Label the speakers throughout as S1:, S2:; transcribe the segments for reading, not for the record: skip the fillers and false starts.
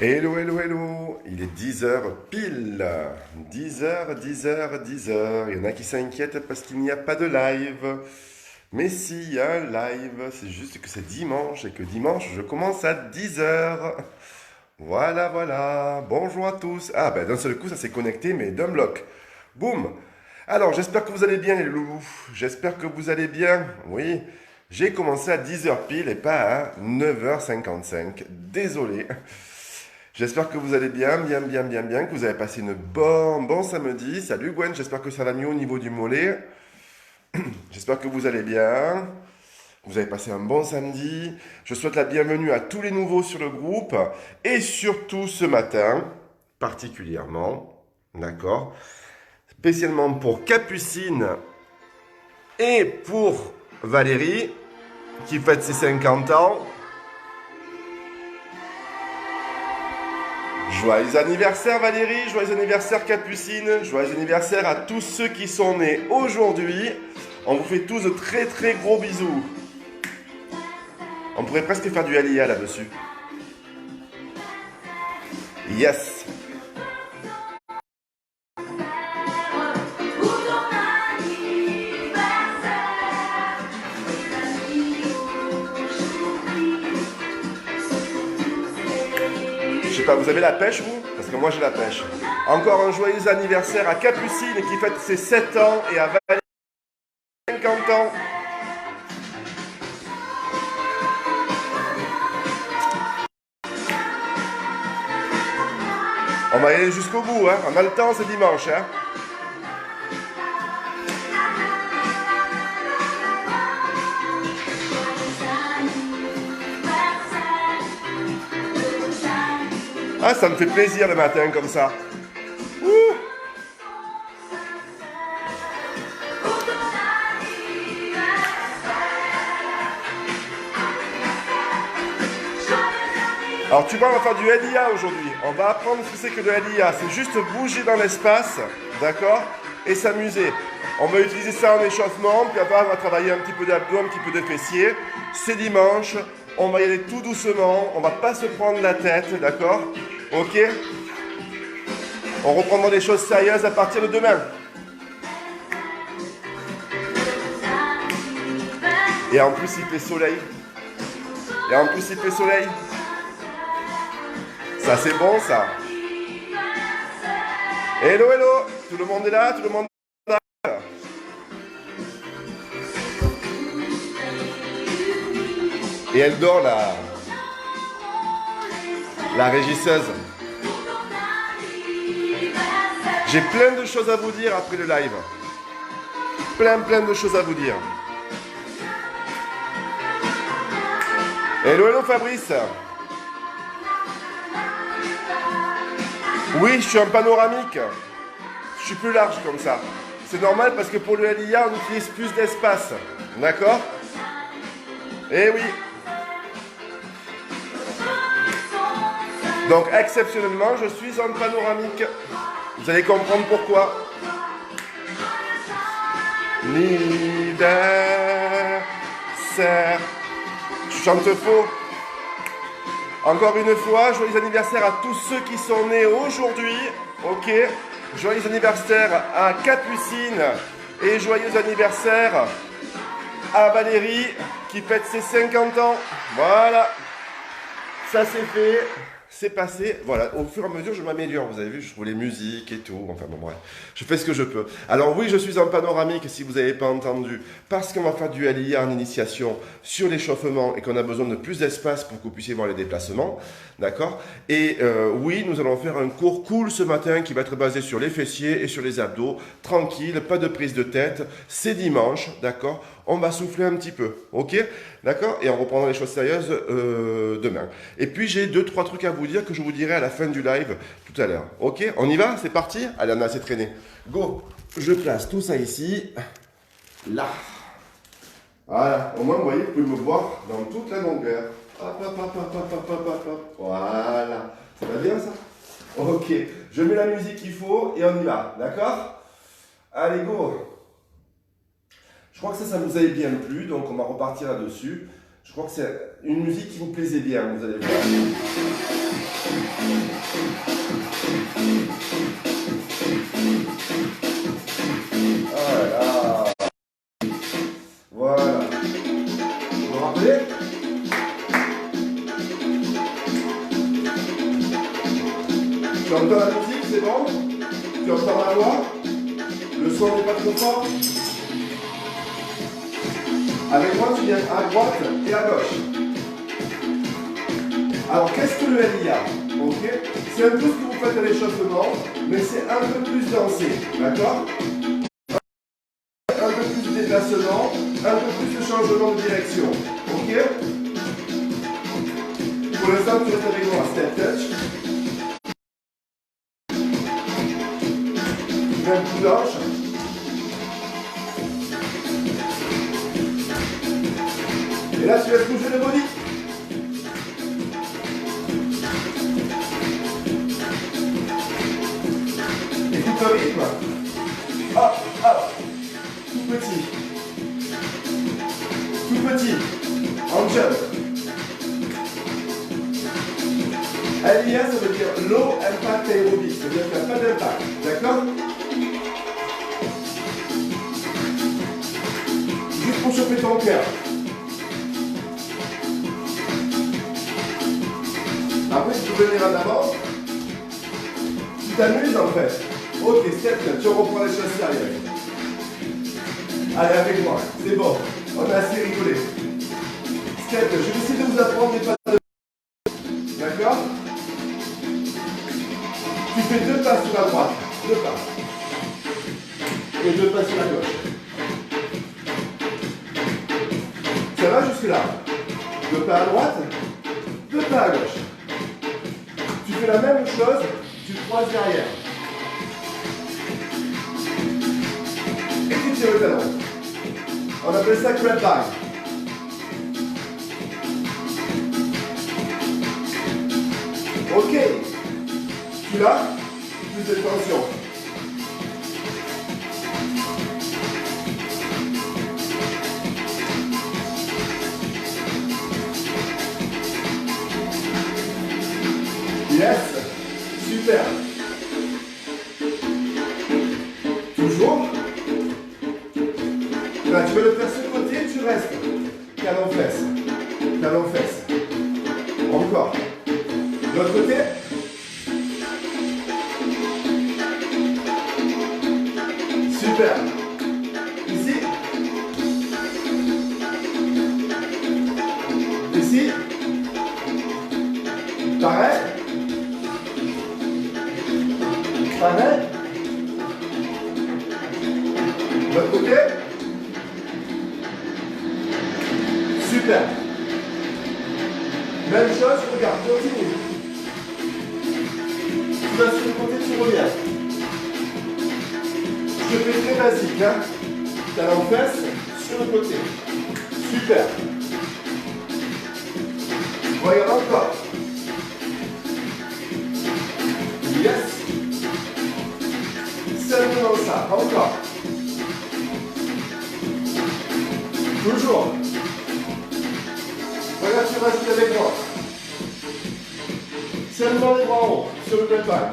S1: Hello, hello, hello, il est 10 h pile. 10 h, 10 h, 10 h. Il y en a qui s'inquiètent parce qu'il n'y a pas de live. Mais si, il y a un live. C'est juste que c'est dimanche et que dimanche, je commence à 10 h. Voilà, voilà. Bonjour à tous. Ah, ben d'un seul coup, ça s'est connecté, mais d'un bloc. Boum. Alors, j'espère que vous allez bien, les loulous. J'espère que vous allez bien. Oui, j'ai commencé à 10 h pile et pas à 9 h 55. Désolé. J'espère que vous allez bien, bien, que vous avez passé une bon samedi. Salut Gwen, j'espère que ça va mieux au niveau du mollet. J'espère que vous allez bien. Vous avez passé un bon samedi. Je souhaite la bienvenue à tous les nouveaux sur le groupe. Et surtout ce matin, particulièrement, d'accord, spécialement pour Capucine et pour Valérie, qui fête ses 50 ans. Joyeux anniversaire Valérie, joyeux anniversaire Capucine, joyeux anniversaire à tous ceux qui sont nés aujourd'hui. On vous fait tous de très gros bisous. On pourrait presque faire du Alia là-dessus. Yes. Je sais pas, vous avez la pêche vous? Parce que moi j'ai la pêche. Encore un joyeux anniversaire à Capucine qui fête ses 7 ans et à Valérie 50 ans. On va y aller jusqu'au bout, hein. On a le temps, c'est dimanche, hein. Ah, ça me fait plaisir le matin comme ça. Ouh. Alors tu vois, on va faire du LIA aujourd'hui. On va apprendre ce que c'est que le LIA. C'est juste bouger dans l'espace, d'accord, et s'amuser. On va utiliser ça en échauffement, puis après on va travailler un petit peu d'abdos, un petit peu de fessiers. C'est dimanche, on va y aller tout doucement, on va pas se prendre la tête, d'accord? Ok? On reprendra des choses sérieuses à partir de demain. Et en plus il fait soleil. Ça c'est bon ça. Hello, hello. Tout le monde est là, tout le monde est là. Et elle dort la régisseuse. J'ai plein de choses à vous dire après le live. Plein de choses à vous dire. Hello, hello Fabrice. Oui, je suis en panoramique. Je suis plus large comme ça. C'est normal parce que pour le LIA, on utilise plus d'espace. D'accord? Eh oui. Donc, exceptionnellement, je suis en panoramique. Vous allez comprendre pourquoi. Anniversaire. Je chante faux. Encore une fois, joyeux anniversaire à tous ceux qui sont nés aujourd'hui. Ok. Joyeux anniversaire à Capucine. Et joyeux anniversaire à Valérie qui fête ses 50 ans. Voilà. Ça c'est fait. C'est passé, voilà, au fur et à mesure je m'améliore, vous avez vu, je trouve les musiques et tout, enfin bon bref, je fais ce que je peux. Alors oui, je suis en panoramique si vous n'avez pas entendu, parce qu'on va faire du LIA en initiation sur l'échauffement et qu'on a besoin de plus d'espace pour que vous puissiez voir les déplacements, d'accord? Et oui, nous allons faire un cours cool ce matin qui va être basé sur les fessiers et sur les abdos, tranquille, pas de prise de tête, c'est dimanche, d'accord? On va souffler un petit peu, ok? D'accord? Et on reprendra les choses sérieuses demain. Et puis j'ai 2-3 trucs à vous dire que je vous dirai à la fin du live tout à l'heure. Ok? On y va? C'est parti? Allez, on a assez traîné. Go! Je place tout ça ici. Là. Voilà. Au moins, vous voyez, vous pouvez me voir dans toute la longueur. Hop, hop, hop, hop, hop, hop, hop, hop, hop. Voilà. Ça va bien ça? Ok. Je mets la musique qu'il faut et on y va. D'accord? Allez, go! Je crois que ça nous avait bien plu, donc on va repartir là-dessus. Je crois que c'est une musique qui vous plaisait bien, vous allez voir. Voilà. Voilà. Vous vous rappelez? Tu entends la musique, c'est bon? Tu entends ma voix? Le son n'est pas trop fort? Avec moi, tu viens à droite et à gauche. Alors, qu'est-ce que le LIA? Ok? C'est un peu ce que vous faites à l'échauffement, mais c'est un peu plus dansé. D'accord? Un peu plus de déplacement, un peu plus de changement de direction. Ok? Pour l'instant, tu restes avec moi. Step touch. Même coup d'anche. Et là, tu laisses bouger le body. Écoute le rythme. Hop, hop. Tout petit. Tout petit. En jump. LIA, ça veut dire low impact aérobic. Ça veut dire qu'il n'y a pas d'impact. D'accord? Juste pour choper ton cœur. Après, tu peux venir en avant. Tu t'amuses en fait. Ok, step, tu reprends les choses sérieuses. Allez, avec moi, c'est bon. On a assez rigolé. Step, je vais essayer de vous apprendre des pas de... D'accord? Tu fais 2 pas sur la droite. 2 pas. Et 2 pas sur la gauche. Ça va jusque là? 2 pas à droite. 2 pas à gauche. Tu fais la même chose, tu croises derrière. Et tu tires le talon. On appelle ça grapevine. Ok. Tu l'as? Plus de tension. Yes. Super. Toujours. Là, tu veux le faire ce côté, tu restes. Talon fesse. Talon fesse. Encore. De l'autre côté. Super. Ici. Ici. Pareil. Pareil. De l'autre côté. Super. Même chose, regarde, continue. Tu vas sur le côté, tu reviens. Je fais très basique, hein. Talon fesse sur le côté. Super. Regarde encore. Yes. Simplement ça. Encore. Toujours. Regarde, tu restes avec moi. Seulement les bras en haut, sur le grapevine.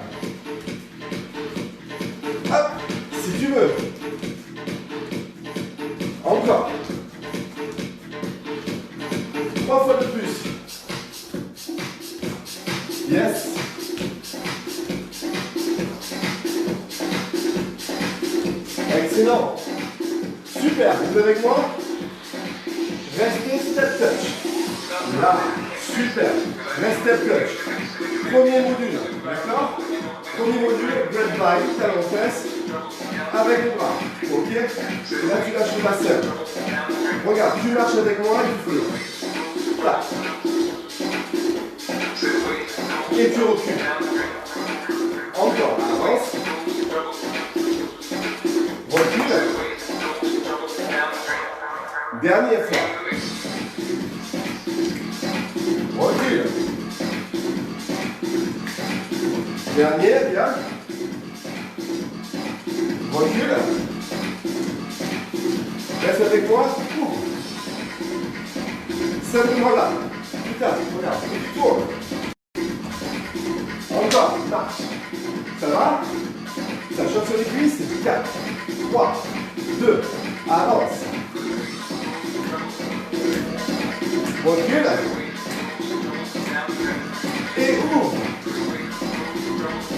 S1: Hop, si tu veux. Encore. 3 fois de plus. Yes. Excellent. Super, vous êtes avec moi? Restez step touch. Là, super. Reste step touch. Premier module, d'accord? Premier module, grapevine, talon fesse, avec les bras. Ok? Et là, tu lâches le bassin. Regarde, tu marches avec moi et tu fais. Tac. Et tu recules. Encore, avance. Recule. Dernière fois. Recule. Dernier, bien. Recule. Reste avec moi. Simplement là. Putain, regarde, et tu tournes. Encore, marche. Ça va? Ça choque sur les cuisses. 4, 3, 2, avance. Recule. Et ouvre.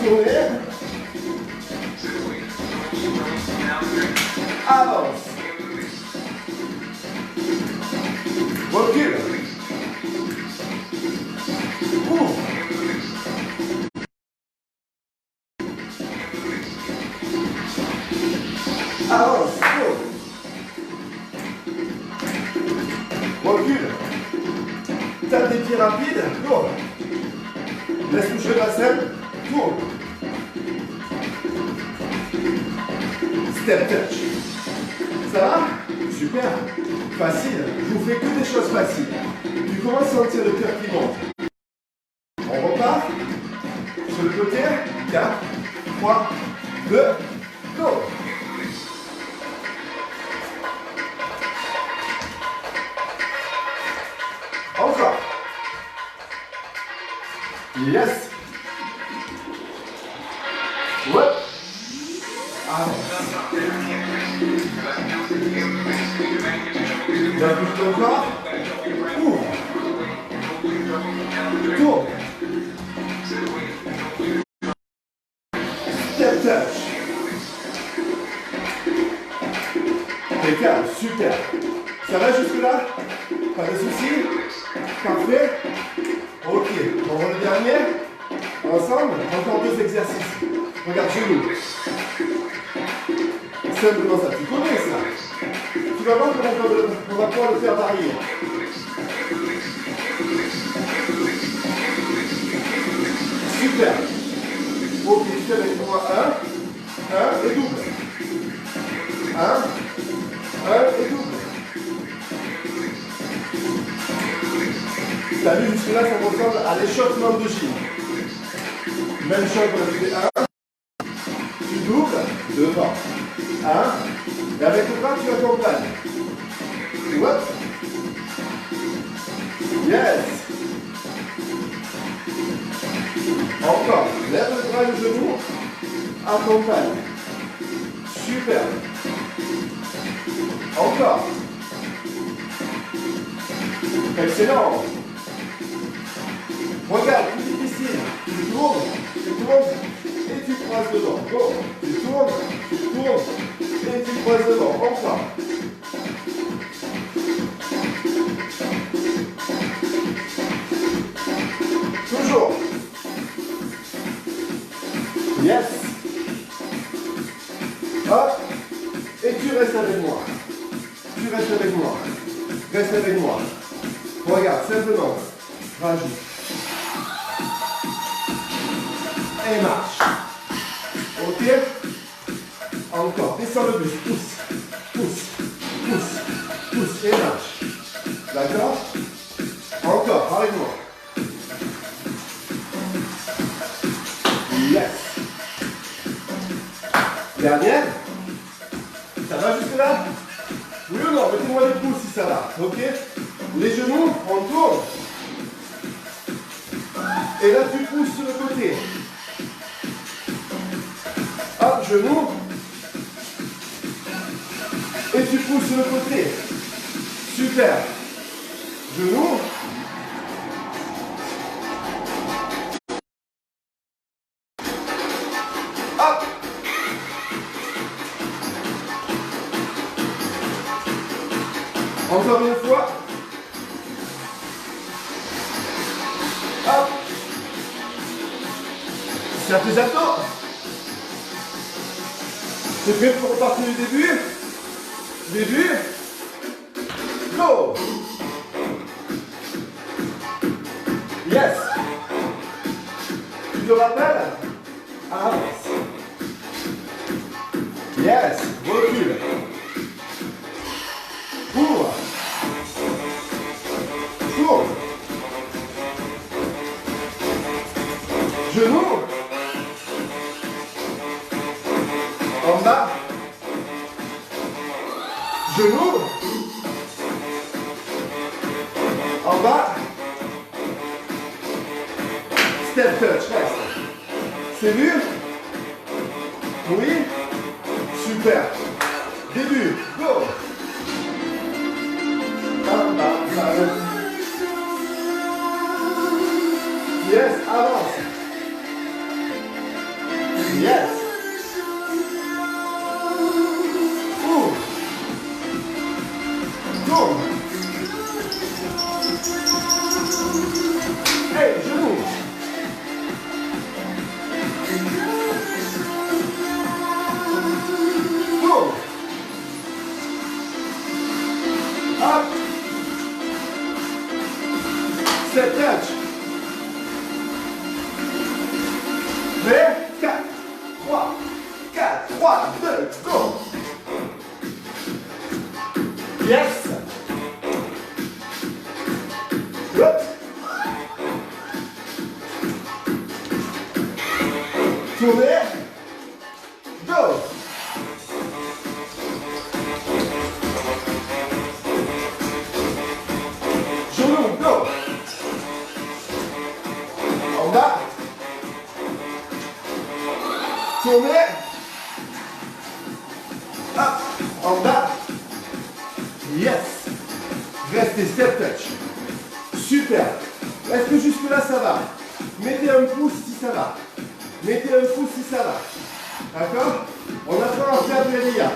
S1: Tournez. Avance. Recule. Ouvre. Avance. Go. Recule. Tape des pieds rapides. Go. Laisse toucher la selle. Tourne. Step touch. Ça va? Super. Facile. Je vous fais que des choses faciles. Tu commences à sentir le cœur qui monte. On repart. Sur le côté. 4, 3, 2, go. Encore. Yes. Ouais. Bien plus encore. Ouvre. Tourne. Step touch. Impeccable, super. Ça va jusque là? Pas de soucis? Parfait. Ok, on va le dernier. Ensemble, encore 2 exercices. Regarde genoux. Simplement ça, tu connais ça. Tu vas voir comment on va pouvoir le faire varier. Super. Ok, tu fais avec moi 1 et double. 1 et double. T'as vu jusque là, ça ressemble à l'échauffement de gym. Même chose, on fait 1, tu doubles, devant. 1, et avec le bras, tu accompagnes. What? Yes. Encore, lève le bras et le genou, accompagne. Super. Encore. Excellent. Regarde, plus difficile. Tu tournes, et tu croises devant. Go. Tu tournes, et tu croises devant. Encore. Toujours. Yes. Hop. Et tu restes avec moi. Tu restes avec moi. Reste avec moi. Regarde, simplement. Rajoute. Et marche. Ok. Encore. Descends le buste. Pousse. Et marche. D'accord? Encore. Avec moi. Yes. Dernière. Ça va jusque là? Oui ou non? Mettez-moi les pouces si ça va. Ok? Les genoux, on tourne. Et là, tu pousses sur le côté. Hop, genou. Et tu pousses sur le côté. Super. Genou. Hop. Encore une fois. Hop. Serre tes abdos. C'est prêt pour repartir du début? Go. Yes. Tu te rappelles? Avance. Yes. Recule. Cours. Tourne. Genou. En bas. Genou. Step touch, reste. C'est vu? Oui? Super. Début, go. Bam, bam, bam. Yes, avance. Yes. Ouh. Tourne. Hey, genou. Tourne. Hop. Step touch. Prêt? 4, 3, 4, 3, 2, go. Yes. Hop. Tournez. Go. Genou, go. En bas. Tournez. Hop. En bas. Yes. Restez step touch. Super. Est-ce que jusque là ça va? Mettez un pouce si ça va. Mettez un pouce si ça va. D'accord? On apprend à faire du LIA.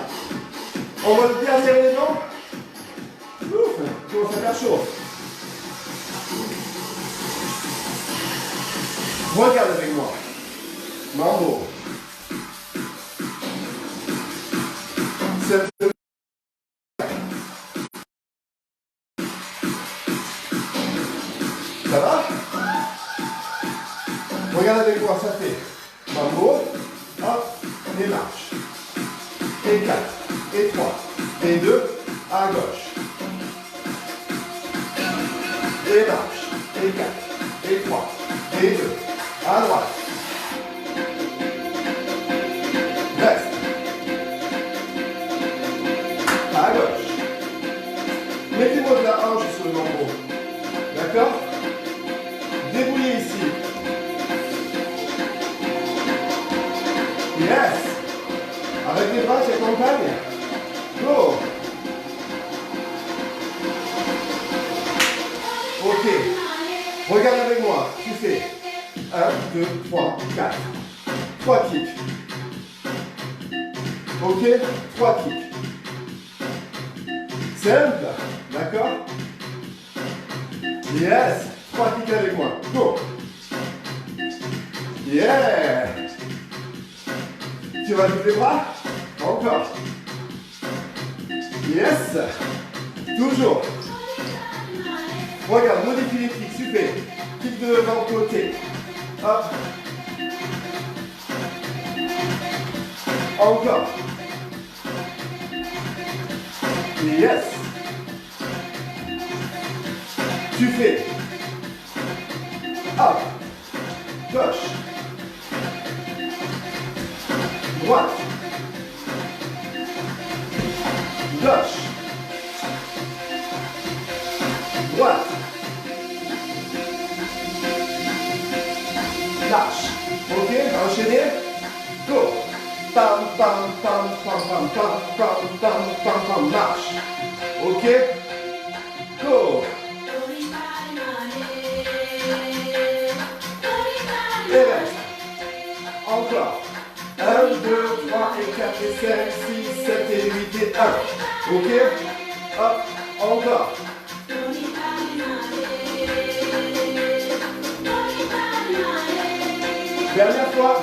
S1: On voit le dernier élément. Ouf, il commence à faire chaud. Regarde avec moi. Mambo. Ça va? Regarde avec moi, ça fait mambo, hop, et marche. Et 4, et 3, et 2, à gauche. Et marche, et 4, et 3, et 2, à droite. Reste. À gauche. Mettez-moi de la hanche sur le mambo. D'accord? Débrouillez ici. Yes. Avec les bras, j'accompagne. Go. Ok. Regarde avec moi. Tu fais 1, 2, 3, 4. 3 kicks. Ok? 3 kicks. Simple. D'accord? Yes. 3 kicks avec moi. Go. Yeah. Tu rajoutes les bras. Encore. Yes. Toujours. Regarde, modifie les kicks. Super. Kick de devant côté. Hop. Encore. Yes. Tu fais. Hop. Gauche. Droite. Gauche. Droite. Lâche. Ok, enchaînez. Go. Pam, pam, pam, pam, pam, pam, pam, pam, pam, pam, marche. Ok. Go. Et reste. Encore. 1, 2, 3, et 4, et 5, 6, 7, et 8, et 1. Ok? Hop, encore. Dernière fois.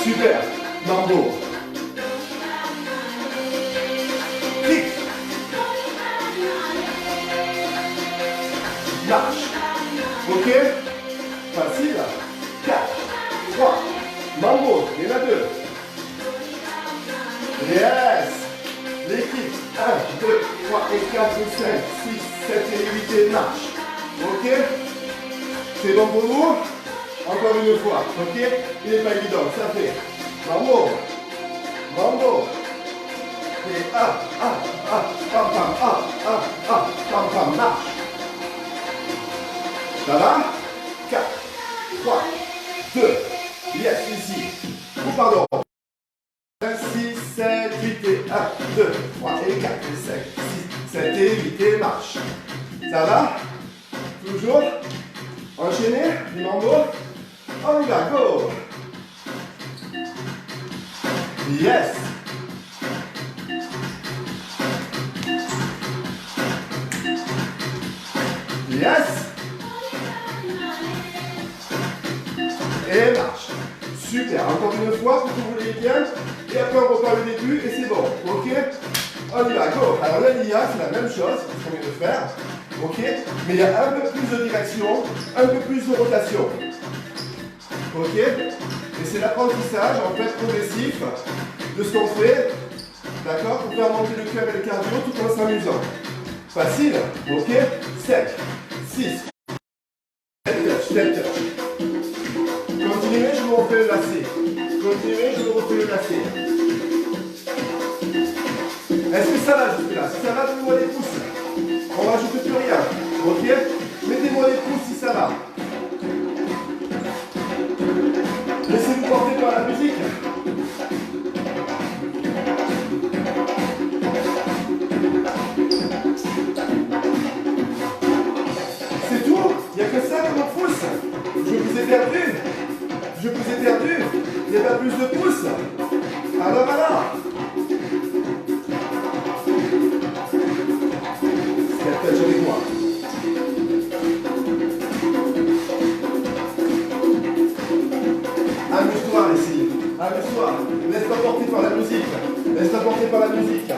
S1: Super. Mambo. Kick. Marche. Ok? Facile. 4, 3. Mambo. Il y en a 2. Yes. Les kicks. 1, 2, 3, et 4, et 5, 6, 7, et 8, et marche. Ok? C'est bon pour vous? Encore une fois. Ok? Il n'est pas évident. Ça fait mambo. Mambo. Et pam, pam, pam, pam, pam, 3 et 4 et 5, 6, 7 et 8 et marche. Ça va? Toujours. Enchaîner, du mambo. On y va, go. Yes. Yes. Et marche. Super. Encore une fois, si vous voulez bien. Et après, on repart le début et c'est bon. Ok? On y va, go. Alors là, l'IA, c'est la même chose, c'est ce qu'on vient de faire. Ok? Mais il y a un peu plus de direction, un peu plus de rotation. Ok? Et c'est l'apprentissage, en fait, progressif de ce qu'on fait. D'accord? Pour faire monter le cœur et le cardio tout en s'amusant. Facile? Ok? 7, 6, 7 touch. Continuez, je me refais le lacet. Continuez, je me refais le lacet. Est-ce que ça va jusque là? Si ça va, donnez-moi des pouces. On rajoute plus rien. Ok? Mettez-moi des pouces si ça va. Laissez-vous porter par la musique. C'est tout? Il n'y a que ça comme on pousse. Je vous ai perdu. Je vous ai perdu. Il n'y a pas plus de pouces. Alors voilà. Step touch avec moi. Amuse-toi ici. Amuse-toi. Laisse-toi porter par la musique. Laisse-toi porter par la musique.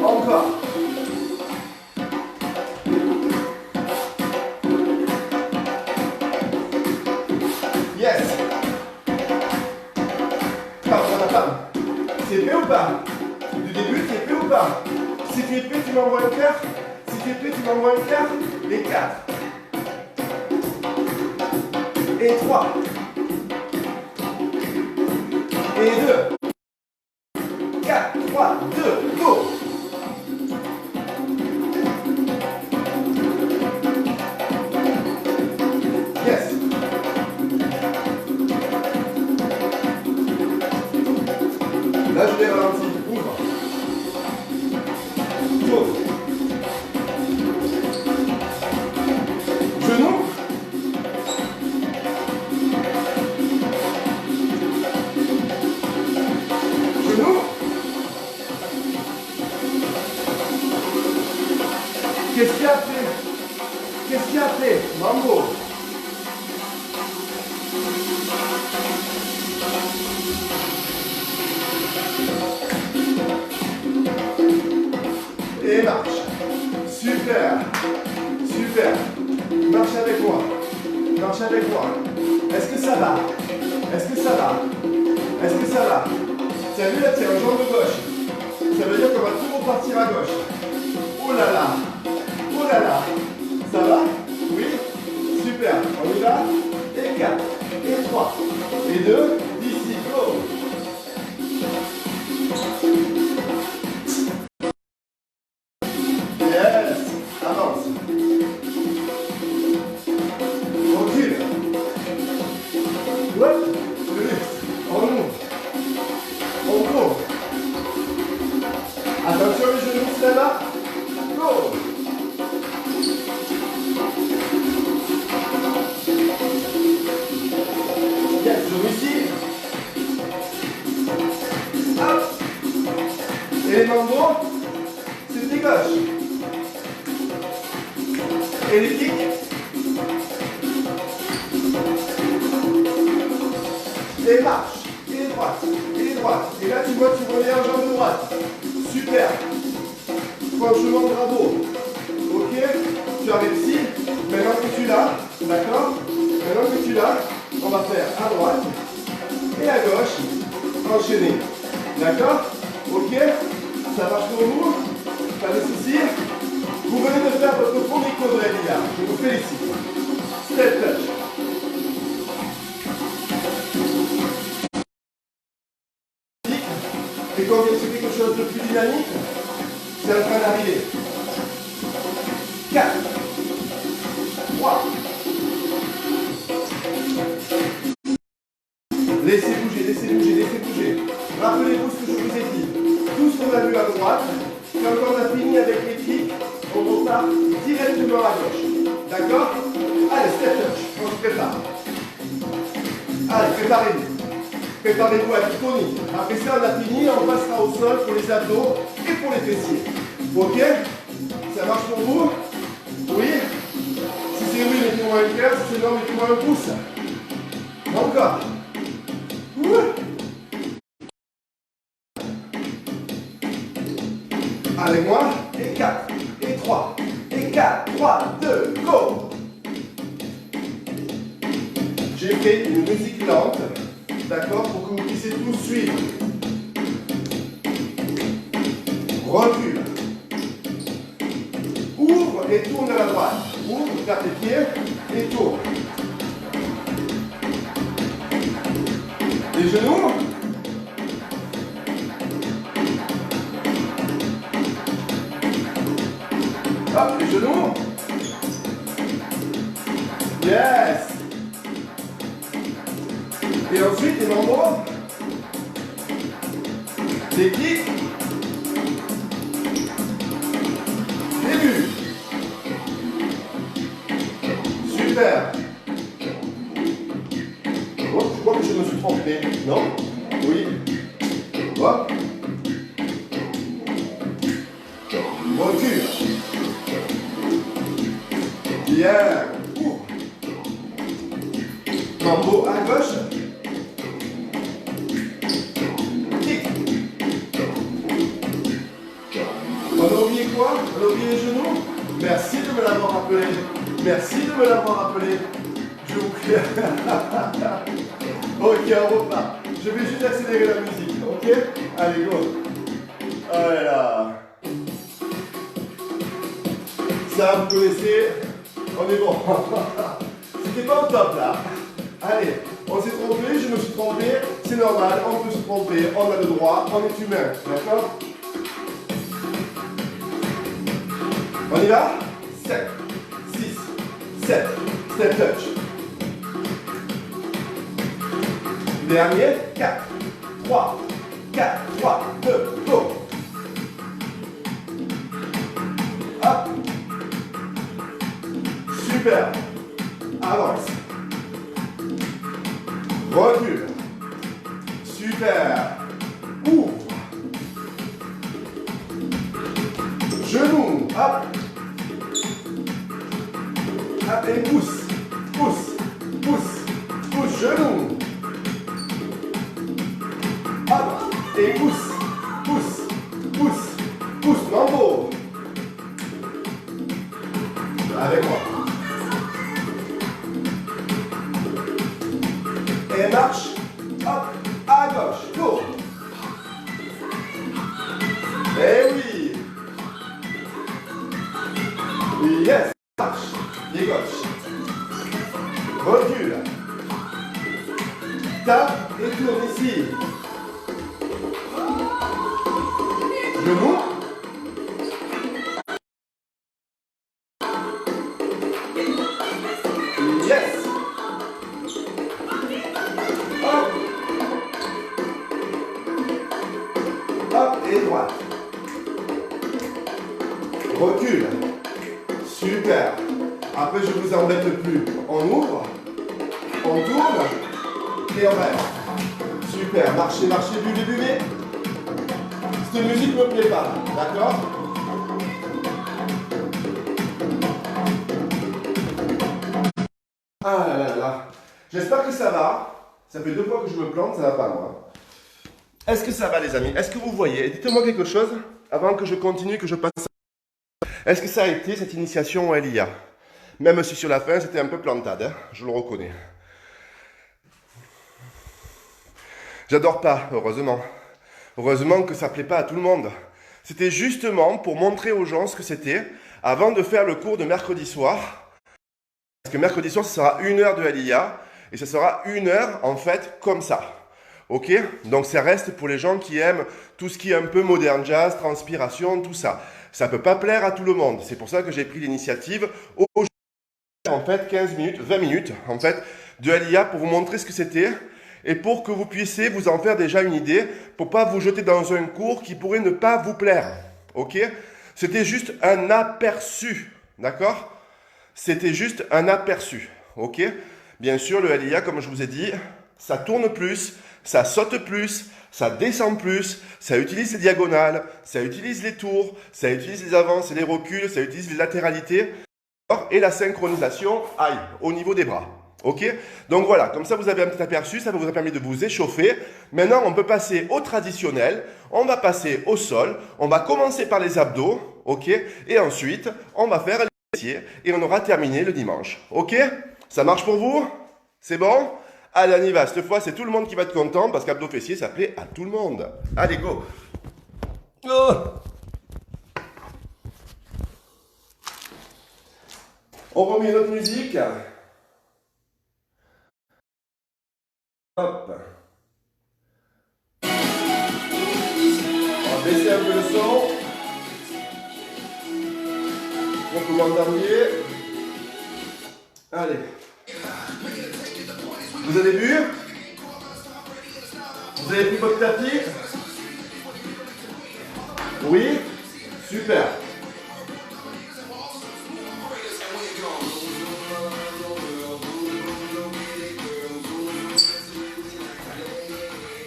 S1: Encore. Yes. C'est prêt ou pas? Du début, tu es prêt ou pas? Si tu es prêt, tu m'envoies un quart. Si tu es prêt, tu m'envoies un quart. Et 4. Et 3. Et 2. 4, 3, 2, go. Yes. Là, je vais ralentir. Ouvre. Tourne. Genou. Genou. Qu'est-ce qu'il y a après? Qu'est-ce qu'il y a après? Mambo. Et marche. Super. Super. Marche avec moi. Marche avec moi. Est-ce que ça va? Est-ce que ça va? Est-ce que ça va? Tu as vu là, tu es en jambe gauche. Ça veut dire qu'on va tout repartir à gauche. Oh là là. Oh là là. Ça va? Oui? Super. On y va? Et 4. Et 3. Et 2. D'ici. Go. Yes. Avance. Recule. Hop. On ouvre. On court. Attention les genoux, c'est là. Go. Yes, genoux ici. Hop. Et les mains droits, c'est tes gauches. Et les kicks. Et marche. Et droite. Et droite. Et là, tu vois, tu reviens en jambe droite. Super. Franchement, bravo. Ok. Tu as réussi. Maintenant que tu l'as, d'accord? Maintenant que tu l'as, on va faire à droite et à gauche. Enchaîner. D'accord? Ok. Ça marche pour vous? Pas de soucis? Vous venez de faire votre premier quadrille, les gars. Je vous félicite. Step touch. Et quand il y a quelque chose de plus dynamique, c'est en train d'arriver. 4, 3. Laissez bouger, laissez bouger, laissez bouger. Rappelez-vous ce que je vous ai dit. Tout ce Quand on a fini avec les kicks, on repart directement à gauche. D'accord? Allez, step touch, on se prépare. Allez, préparez-vous. Préparez-vous à être tonique. Après ça, on a fini, on passera au sol pour les abdos et pour les fessiers. Ok? Ça marche pour vous? Oui? Si c'est oui, mettez-moi un cœur. Si c'est non, mettez-moi un pouce. Encore. Avec moi. Et 4, et 3, et 4, 3, 2, go! J'ai fait une musique lente, d'accord, pour que vous puissiez tous suivre. Recule. Ouvre et tourne à la droite. Ouvre, tape les pieds et tourne. Les genoux. Hop, les genoux. Yes. Et ensuite, les membres. Les kicks. Début. Super. Oh, je crois que je me suis trompé. Non? Oui. Hop. Recule. Bien. Ouvre. Mambo à gauche. Kick. On a oublié quoi? On a oublié les genoux? Merci de me l'avoir rappelé. Merci de me l'avoir rappelé. Je vous prie. Ok, on repart. Je vais juste accélérer la musique. Ok? Allez, go. Oh là là. Ça, vous connaissez. On est bon. C'était pas au top là. Allez, on s'est trompé, je me suis trompé. C'est normal, on peut se tromper. On a le droit, on est humain. D'accord? On y va? 7, 6, 7. Step touch. Dernier. 4, 3, 4, 3, 2, go. Hop. Super. Avance. Recule. Super. Ouvre. Genou. Hop. Hop et pousse. Pousse. Pousse. Pousse. Genou. Hop. Et pousse. Pousse. Pousse. Pousse. Mambo. Avec moi. Et marche, hop, à gauche, go. Eh oui. Yes, marche, pied gauche. Recule. Tape et tourne ici. Genou. Yes. Hop et droite. Recule. Super. Après, je vous embête plus. On ouvre, on tourne et on reste. Super. Marchez, marchez, buvez, buvez. Cette musique ne me plaît pas. D'accord? Ah là là là. J'espère que ça va. Ça fait 2 fois que je me plante, ça va pas moi. Est-ce que ça va les amis? Est-ce que vous voyez? Dites-moi quelque chose avant que je continue, que je passe. Est-ce que ça a été cette initiation à LIA? Même si sur la fin c'était un peu plantade, hein, je le reconnais. J'adore pas, heureusement. Heureusement que ça plaît pas à tout le monde. C'était justement pour montrer aux gens ce que c'était avant de faire le cours de mercredi soir. Parce que mercredi soir, ce sera 1 heure de LIA et ce sera 1 heure en fait comme ça. Ok? Donc ça reste pour les gens qui aiment tout ce qui est un peu modern jazz, transpiration, tout ça. Ça ne peut pas plaire à tout le monde. C'est pour ça que j'ai pris l'initiative aujourd'hui, en fait 15 minutes, 20 minutes en fait de LIA pour vous montrer ce que c'était et pour que vous puissiez vous en faire déjà une idée pour pas vous jeter dans un cours qui pourrait ne pas vous plaire. ok? C'était juste un aperçu, d'accord? C'était juste un aperçu, ok? Bien sûr, le LIA, comme je vous ai dit, ça tourne plus, ça saute plus, ça descend plus, ça utilise les diagonales, ça utilise les tours, ça utilise les avances et les reculs, ça utilise les latéralités, et la synchronisation, aïe, au niveau des bras. Ok? Donc voilà, comme ça vous avez un petit aperçu, ça vous a permis de vous échauffer. Maintenant, on peut passer au traditionnel, on va passer au sol, on va commencer par les abdos, ok? Et ensuite, on va faire les fessiers et on aura terminé le dimanche. Ok? Ça marche pour vous? C'est bon? Allez, on y va. Cette fois, c'est tout le monde qui va être content parce qu'abdos fessiers, ça plaît à tout le monde. Allez, go! Oh, on remet notre musique. Hop. On va baisser un peu le son. On commande d'envier. Allez. Vous avez bu? Vous avez pris votre tapis? Oui? Super.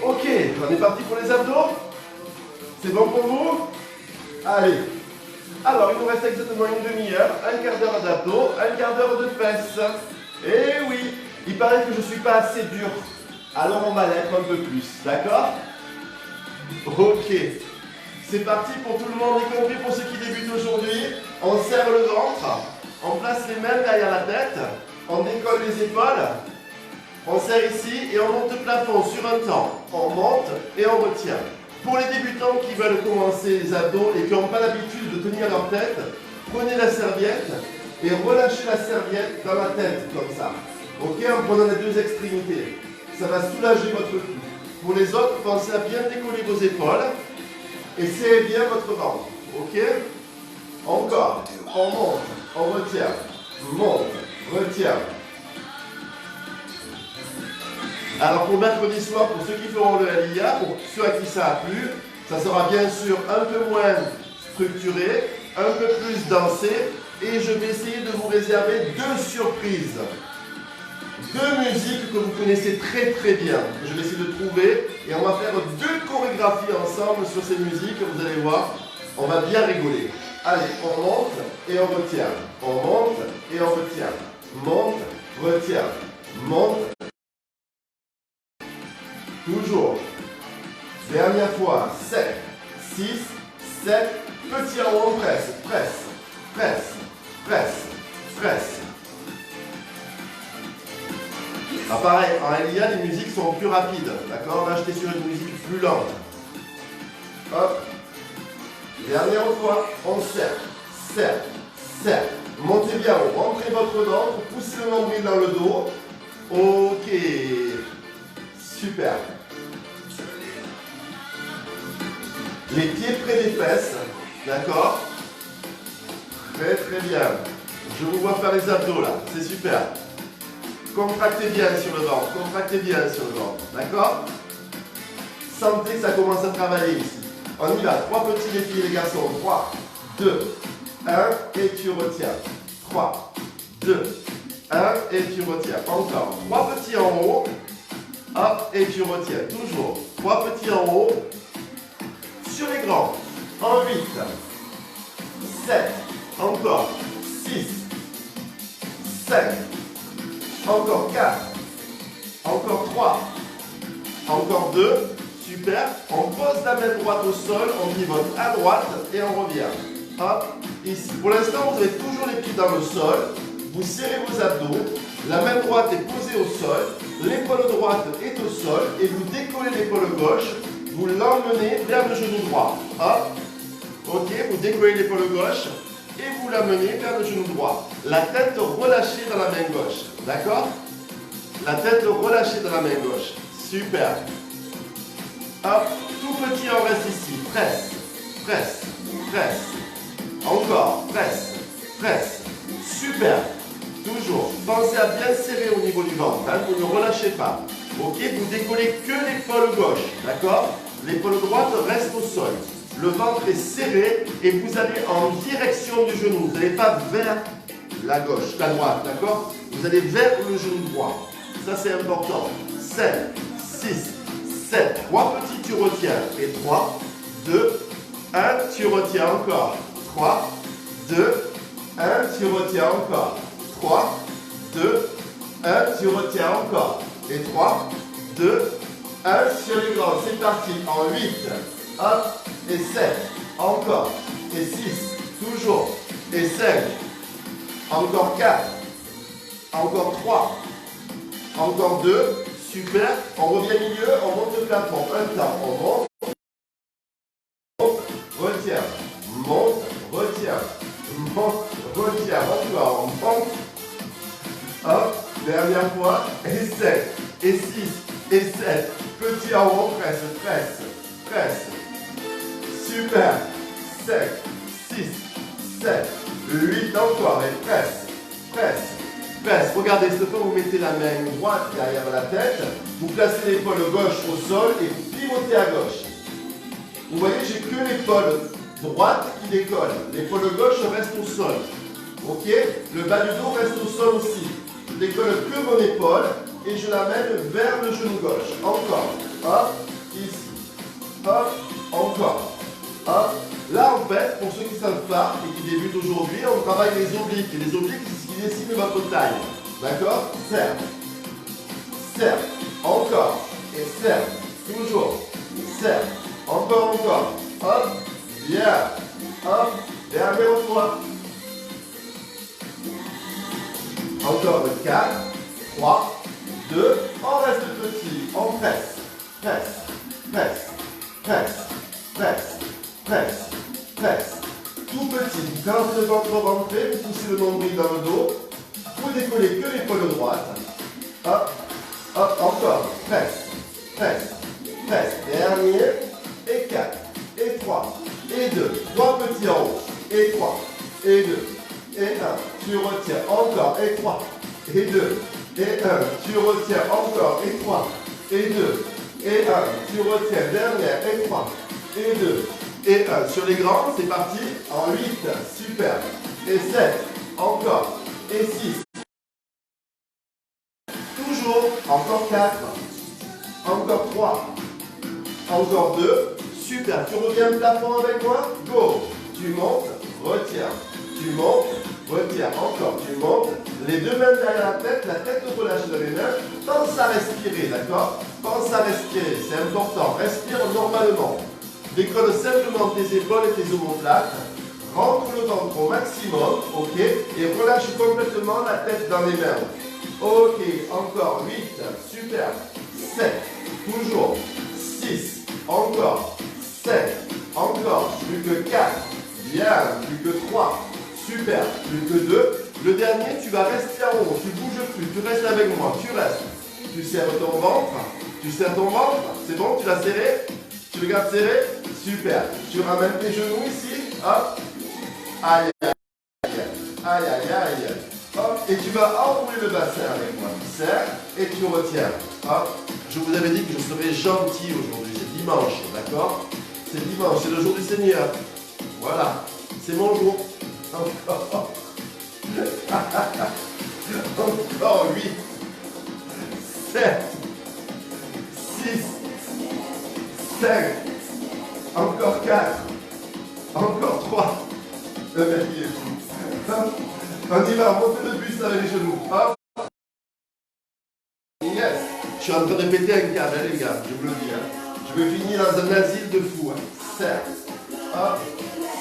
S1: Ok, on est parti pour les abdos? C'est bon pour vous? Allez. Alors, il nous reste exactement une demi-heure, un quart d'heure d'abdos, un quart d'heure de fesses. Eh oui, il paraît que je ne suis pas assez dur. Alors, on va l'être un peu plus, d'accord? Ok. C'est parti pour tout le monde, y compris pour ceux qui débutent aujourd'hui. On serre le ventre, on place les mains derrière la tête, on décolle les épaules. On serre ici et on monte le plafond sur un temps. On monte et on retient. Pour les débutants qui veulent commencer les abdos et qui n'ont pas l'habitude de tenir leur tête, prenez la serviette et relâchez la serviette dans la tête comme ça. Ok, en prenant les deux extrémités. Ça va soulager votre cou. Pour les autres, pensez à bien décoller vos épaules et serrez bien votre ventre. Ok? Encore. On monte, on retient. Monte, retient. Alors pour mercredi soir, pour ceux qui feront le LIA, pour ceux à qui ça a plu, ça sera bien sûr un peu moins structuré, un peu plus dansé, et je vais essayer de vous réserver deux surprises. Deux musiques que vous connaissez très très bien. Je vais essayer de trouver, et on va faire deux chorégraphies ensemble sur ces musiques, vous allez voir, on va bien rigoler. Allez, on monte et on retient. On monte et on retient. Monte, retient. Monte. Toujours. Dernière fois. 7, 6, 7. Petit en haut, on presse. Presse. Presse. Presse. Presse. Ah, pareil, en LIA, les musiques sont plus rapides. D'accord? Là, j'étais sur une musique plus lente. Hop. Dernière fois. On serre. Serre. Serre. Montez bien haut. Rentrez votre ventre. Poussez le nombril dans le dos. Ok. Super. Les pieds près des fesses. D'accord? Très très bien. Je vous vois faire les abdos là. C'est super. Contractez bien sur le ventre. Contractez bien sur le ventre. D'accord? Sentez que ça commence à travailler ici. On y va. 3 petits défis les garçons. 3, 2, 1 et tu retiens. 3, 2, 1 et tu retiens. Encore. 3 petits en haut. Hop, et tu retiens. Toujours. 3 petits en haut. Sur les grands. En 8. 7. Encore. 6. 5. Encore 4. Encore 3. Encore 2. Super. On pose la main droite au sol. On pivote à droite et on revient. Hop. Ici. Pour l'instant, vous avez toujours les pieds dans le sol. Vous serrez vos abdos. La main droite est posée au sol. L'épaule droite est au sol. Et vous décollez l'épaule gauche. Vous l'emmenez vers le genou droit. Hop. Ok. Vous décollez l'épaule gauche. Et vous l'amenez vers le genou droit. La tête relâchée dans la main gauche. D'accord? La tête relâchée dans la main gauche. Super. Hop. Tout petit, on reste ici. Presse. Presse. Presse. Encore. Presse. Presse. Super. Toujours. Pensez à bien serrer au niveau du ventre. Hein, vous ne relâchez pas. Ok, vous décollez que l'épaule gauche. D'accord? L'épaule droite reste au sol. le ventre est serré et vous allez en direction du genou. Vous n'allez pas vers la gauche, la droite, d'accord? Vous allez vers le genou droit. Ça, c'est important. 7, 6, 7. 3 petits, tu retiens. Et 3, 2, 1, tu retiens encore. 3, 2, 1, tu retiens encore. 3, 2, 1, tu retiens encore. Et 3, 2, 1 sur les grands. C'est parti. En 8, hop, et 7. Encore. Et 6, toujours. Et 5. Encore 4. Encore 3. Encore 2. Super. On revient au milieu. On monte le plafond. Un temps. On monte. Retiens. Monte. Retiens. Monte. Retiens. Encore. On monte. Hop. Dernière fois. Et 7. Et 6. Et 7. Petit en haut. Presse. Presse. Presse. Super. 5. 6. 7. 8 encore. Et presse. Presse. Presse. Regardez, cette fois, vous mettez la main droite derrière la tête. Vous placez l'épaule gauche au sol et vous pivotez à gauche. Vous voyez, j'ai que l'épaule droite qui décolle. L'épaule gauche reste au sol. Ok? Le bas du dos reste au sol aussi. Je décolle que mon épaule et je l'amène vers le genou gauche. Encore. Hop. Ici. Hop. Encore. Hop. Là, en fait, pour ceux qui ne savent pas et qui débutent aujourd'hui, on travaille les obliques. Et les obliques, c'est ce qui décide votre taille. D'accord? Serre. Serre. Encore. Et serre. Toujours. Serre. Encore, encore. Hop. Bien. Hop. Dernière fois. Encore 4, 3, 2. On reste petit. On presse. Presse. Presse. Presse. Presse. Presse. Presse. Tout petit. Quand le ventre rentré, vous poussez le nombril dans le dos. Vous décollez que l'épaule droite. Hop. Hop. Encore. Presse. Presse. Presse. Dernier. Et 4. Et 3. Et 2. 3 petits en haut. Et 3. Et 2. Et 1. Tu retiens. Encore. Et 3. Et 2. Et 1. Tu retiens. Encore. Et 3. Et 2. Et 1. Tu retiens. Dernière. Et 3. Et 2. Et 1. Sur les grands, c'est parti. En 8. Super. Et 7. Encore. Et 6. Toujours. Encore 4. Encore 3. Encore 2. Super. Tu reviens au plafond avec moi. Go. Tu montes. Retiens. Tu montes. Retiens. Encore. Tu montes. Les deux mains derrière la tête relâchée dans les mains. Pense à respirer. D'accord? Pense à respirer. C'est important. Respire normalement. Décolle simplement tes épaules et tes omoplates. Rentre le ventre au maximum. Ok? Et relâche complètement la tête dans les mains. Ok. Encore. 8. Super. 7. Toujours. 6. Encore. 7. Encore. Plus que 4. Bien. Plus que 3. Super. Plus que 2. Le dernier, tu vas rester en haut. Tu ne bouges plus. Tu restes avec moi. Tu restes. Tu serres ton ventre. Tu serres ton ventre. C'est bon? Tu l'as serré? Tu le gardes serré? Super. Tu ramènes tes genoux ici. Hop. Aïe, aïe, aïe. Aïe, aïe, aïe. Hop. Et tu vas enrouler le bassin avec moi. Tu serres et tu retiens. Hop. Je vous avais dit que je serais gentil aujourd'hui. C'est dimanche. D'accord? C'est dimanche. C'est le jour du Seigneur. Voilà. C'est mon jour. Encore. Encore 8. 7. 6. 5. Encore 4. Encore 3. Le mec il est fou. On y va, montez le buste avec les genoux. Hop. Yes. Je suis en train de péter un câble, hein, les gars. Je vous le dis. Hein. Je vais finir dans un asile de fous. Hein. Serre. Hop.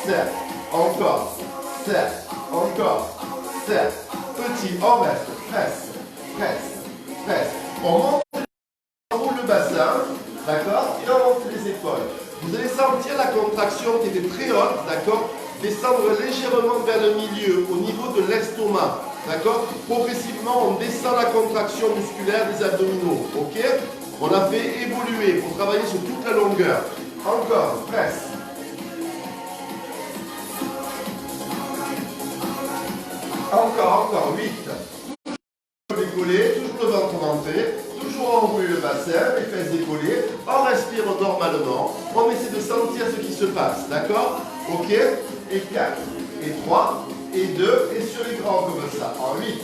S1: Serre. Encore. Serre. Encore. Serre. Petit. On reste. Presse. Presse. Presse. On monte. On roule le bassin. D'accord? Et on monte les épaules. Vous allez sentir la contraction qui était très haute, d'accord? Descendre légèrement vers le milieu, au niveau de l'estomac, d'accord? Progressivement, on descend la contraction musculaire des abdominaux, ok? On a fait évoluer pour travailler sur toute la longueur. Encore, presse. Encore, 8. Toujours décollé, toujours le ventre rentré, toujours enrouler le bassin, les fesses décollées. On respire normalement. On essaie de sentir ce qui se passe. D'accord? Ok? Et 4, et 3, et 2, et sur les grands comme ça. En 8,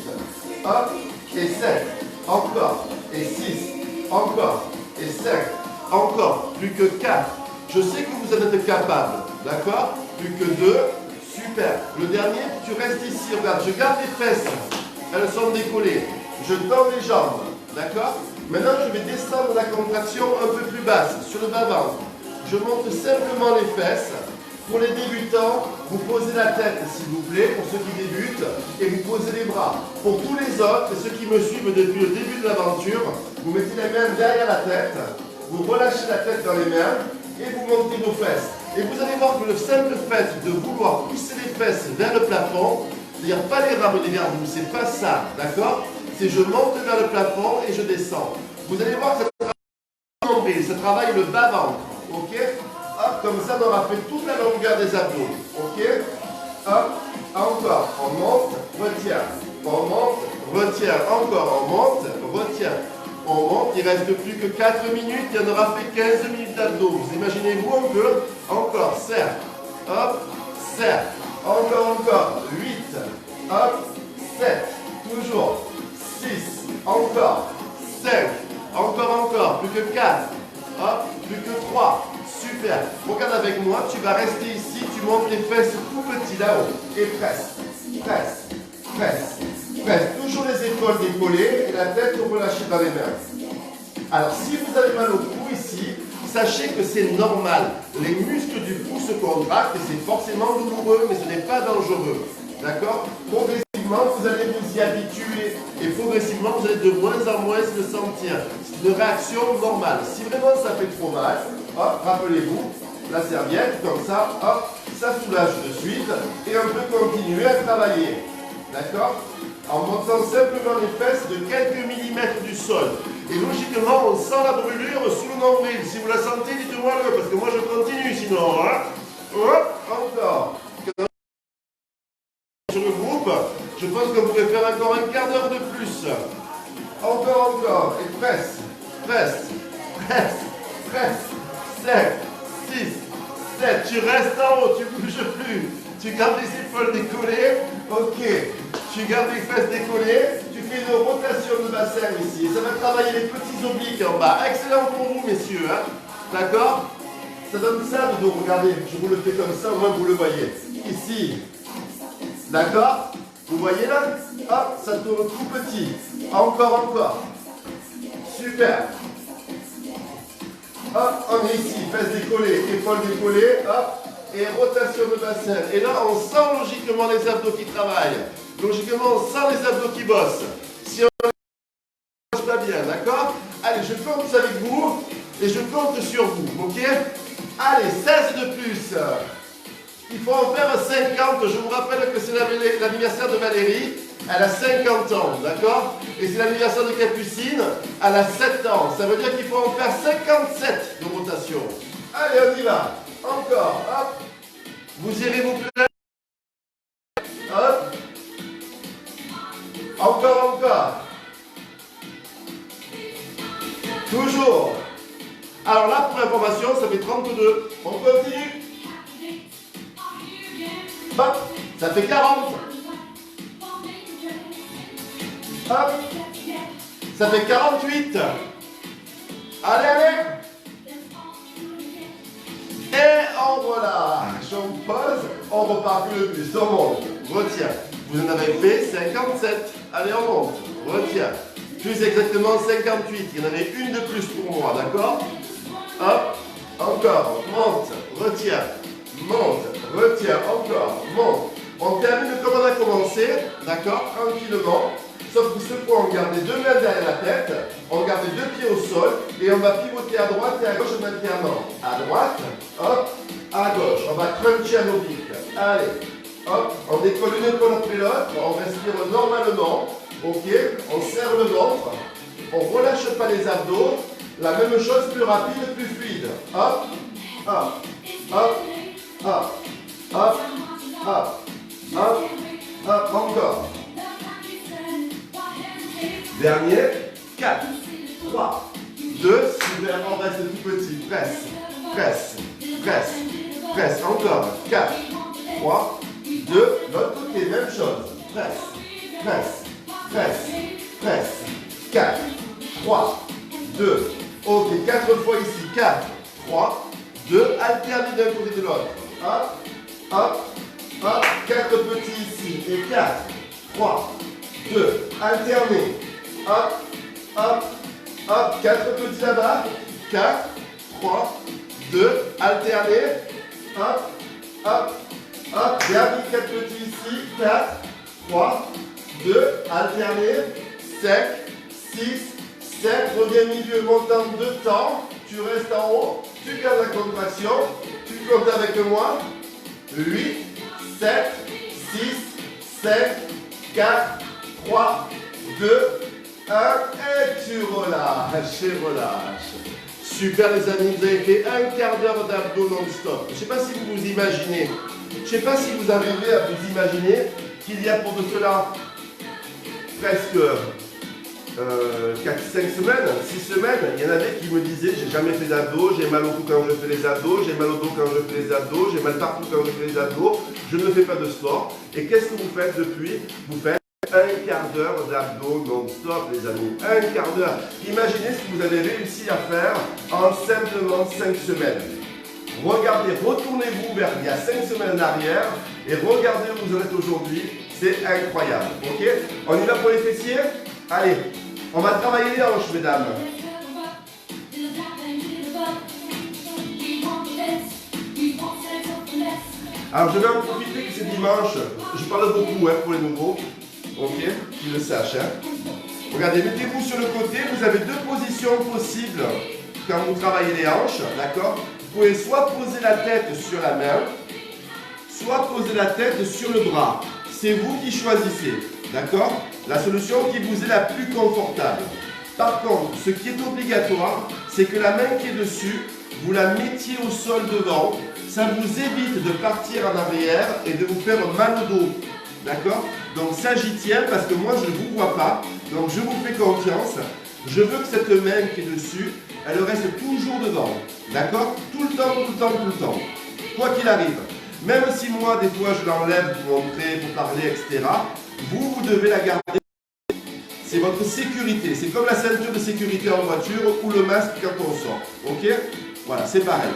S1: hop, et 7, encore, et 6, encore, et 5, encore, plus que 4. Je sais que vous en êtes capable, d'accord? Plus que 2, super. Le dernier, tu restes ici, regarde, je garde les fesses, elles sont décollées. Je tends les jambes, d'accord? Maintenant, je vais descendre la contraction un peu plus basse, sur le bas-ventre. Je monte simplement les fesses. Pour les débutants, vous posez la tête, s'il vous plaît, pour ceux qui débutent, et vous posez les bras. Pour tous les autres, et ceux qui me suivent depuis le début de l'aventure, vous mettez les mains derrière la tête, vous relâchez la tête dans les mains, et vous montez vos fesses. Et vous allez voir que le simple fait de vouloir pousser les fesses vers le plafond, c'est-à-dire pas les ramener vers vous, c'est pas ça, d'accord? C'est je monte vers le plafond et je descends. Vous allez voir que ça travaille le nombril, ça travaille le bas-ventre, ok? Hop, comme ça, on aura fait toute la longueur des abdos. Ok? Hop, encore. On monte, retient. On monte, retient. Encore, on monte, retient. On monte, il ne reste plus que 4 minutes. Il y en aura fait 15 minutes d'abdos. Vous imaginez-vous un peu? Encore, serre. Hop, serre. Encore. 8. Hop, 7. Toujours. 6. Encore. 5. Encore. Plus que 4. Hop, plus que 3. Super. Regarde avec moi, tu vas rester ici, tu montes les fesses tout petits là-haut. Et presse. Toujours les épaules décollées et la tête relâchée dans les mains. Alors, si vous avez mal au cou ici, sachez que c'est normal. Les muscles du cou se contractent et c'est forcément douloureux, mais ce n'est pas dangereux. D'accord? Progressivement, vous allez vous y habituer et progressivement, vous allez de moins en moins le sentir. C'est une réaction normale. Si vraiment ça fait trop mal, hop, rappelez-vous, la serviette, comme ça, hop, ça soulage de suite et on peut continuer à travailler. D'accord? En montant simplement les fesses de quelques millimètres du sol. Et logiquement, on sent la brûlure sous le nombril. Si vous la sentez, dites-moi le, parce que moi je continue sinon. Hein? Hop, encore. Sur le groupe, je pense qu'on pourrait faire encore un quart d'heure de plus. Encore. Et presse. 5, 6, 7. Tu restes en haut, tu ne bouges plus. Tu gardes les épaules décollées. Ok. Tu gardes les fesses décollées. Tu fais une rotation de bassin ici. Et ça va travailler les petits obliques en bas. Excellent pour vous, messieurs. Hein? D'accord? Ça donne ça de dos. Regardez, je vous le fais comme ça, au moins vous le voyez. Ici. D'accord? Vous voyez là? Hop, ça tourne tout petit. Encore. Super. Hop, on est ici, fesses décollées, épaules décollées, hop, et rotation de bassin. Et là, on sent logiquement les abdos qui travaillent. Logiquement, on sent les abdos qui bossent. Si on ne bosse pas bien, d'accord? Allez, je compte avec vous, et je compte sur vous, ok? Allez, 16 de plus. Il faut en faire 50. Je vous rappelle que c'est l'anniversaire de Valérie. Elle a 50 ans, d'accord? Et c'est l'anniversaire de Capucine. Elle a 7 ans. Ça veut dire qu'il faut en faire 57 de rotation. Allez, on y va. Encore, hop. Vous irez vous plaire. Hop. Encore. Toujours. Alors là, pour information, ça fait 32. On continue. Hop, ça fait 40. Hop, ça fait 48. Allez. Et on relâche, on pose, on repart plus le plus, on monte, retient. Vous en avez fait 57. Allez, on monte, retient. Plus exactement 58. Il y en avait une de plus pour moi, d'accord? Hop, encore, monte, retient. Monte, retient, encore, monte. On termine comme on a commencé, d'accord, tranquillement. Sauf que cette fois, on garde les deux mains derrière la tête, on garde les deux pieds au sol et on va pivoter à droite et à gauche maintenant. À droite, hop, à gauche. On va cruncher à nos pics. Allez, hop, on décolle une épaule après l'autre, on respire normalement. Ok, on serre le ventre, on ne relâche pas les abdos. La même chose, plus rapide, plus fluide. Hop, encore. Dernier, 4, 3, 2, super, on reste tout petit. 3, 2, l'autre côté, même chose. Presse, presse, presse, presse. 4, 3, 2, ok, 4 fois ici, 4, 3, 2, alternez d'un côté de l'autre. Hop, hop, hop, 4 petits ici, et 4, 3, 2, alternez. Hop, hop, hop, 4 petits là-bas, 4, 3, 2, alternez. Hop, hop, hop, dernier 4 petits ici, 4, 3, 2, alternez, 5, 6, 7, reviens milieu, montant de temps, tu restes en haut, tu gardes la contraction, tu comptes avec moi, 8, 7, 6, 7, 4, 3, 2, 1, et tu relâches, et relâches. Super les amis, vous avez fait un quart d'heure d'abdos non-stop. Je ne sais pas si vous vous imaginez, je ne sais pas si vous arrivez à vous imaginer qu'il y a pour de cela presque 5 semaines, 6 semaines, il y en avait qui me disaient j'ai jamais fait d'abdos, j'ai mal au cou quand je fais les abdos, j'ai mal au dos quand je fais les abdos, j'ai mal partout quand je fais les abdos, je ne fais pas de sport. Et qu'est-ce que vous faites depuis? Vous faites un quart d'heure d'abdos non-stop les amis, un quart d'heure. Imaginez ce que vous avez réussi à faire en simplement 5 semaines. Regardez, retournez-vous vers il y a 5 semaines en arrière et regardez où vous en êtes aujourd'hui. C'est incroyable, ok? On y va pour les fessiers? Allez, on va travailler les hanches, mesdames. Alors, je vais en profiter que c'est dimanche. Je parle beaucoup pour les nouveaux, ok? Qu'ils le sachent. Regardez, mettez-vous sur le côté. Vous avez deux positions possibles quand vous travaillez les hanches, d'accord? Vous pouvez soit poser la tête sur la main, soit poser la tête sur le bras. C'est vous qui choisissez, d'accord? La solution qui vous est la plus confortable. Par contre, ce qui est obligatoire, c'est que la main qui est dessus, vous la mettiez au sol devant. Ça vous évite de partir en arrière et de vous faire mal au dos, d'accord? Donc ça, j'y tiens parce que moi, je ne vous vois pas. Donc je vous fais confiance. Je veux que cette main qui est dessus, elle reste toujours devant, d'accord? Tout le temps, tout le temps, tout le temps. Quoi qu'il arrive. Même si moi, des fois, je l'enlève pour montrer, pour parler, etc., vous devez la garder. C'est votre sécurité. C'est comme la ceinture de sécurité en voiture ou le masque quand on sort. Ok? Voilà, c'est pareil.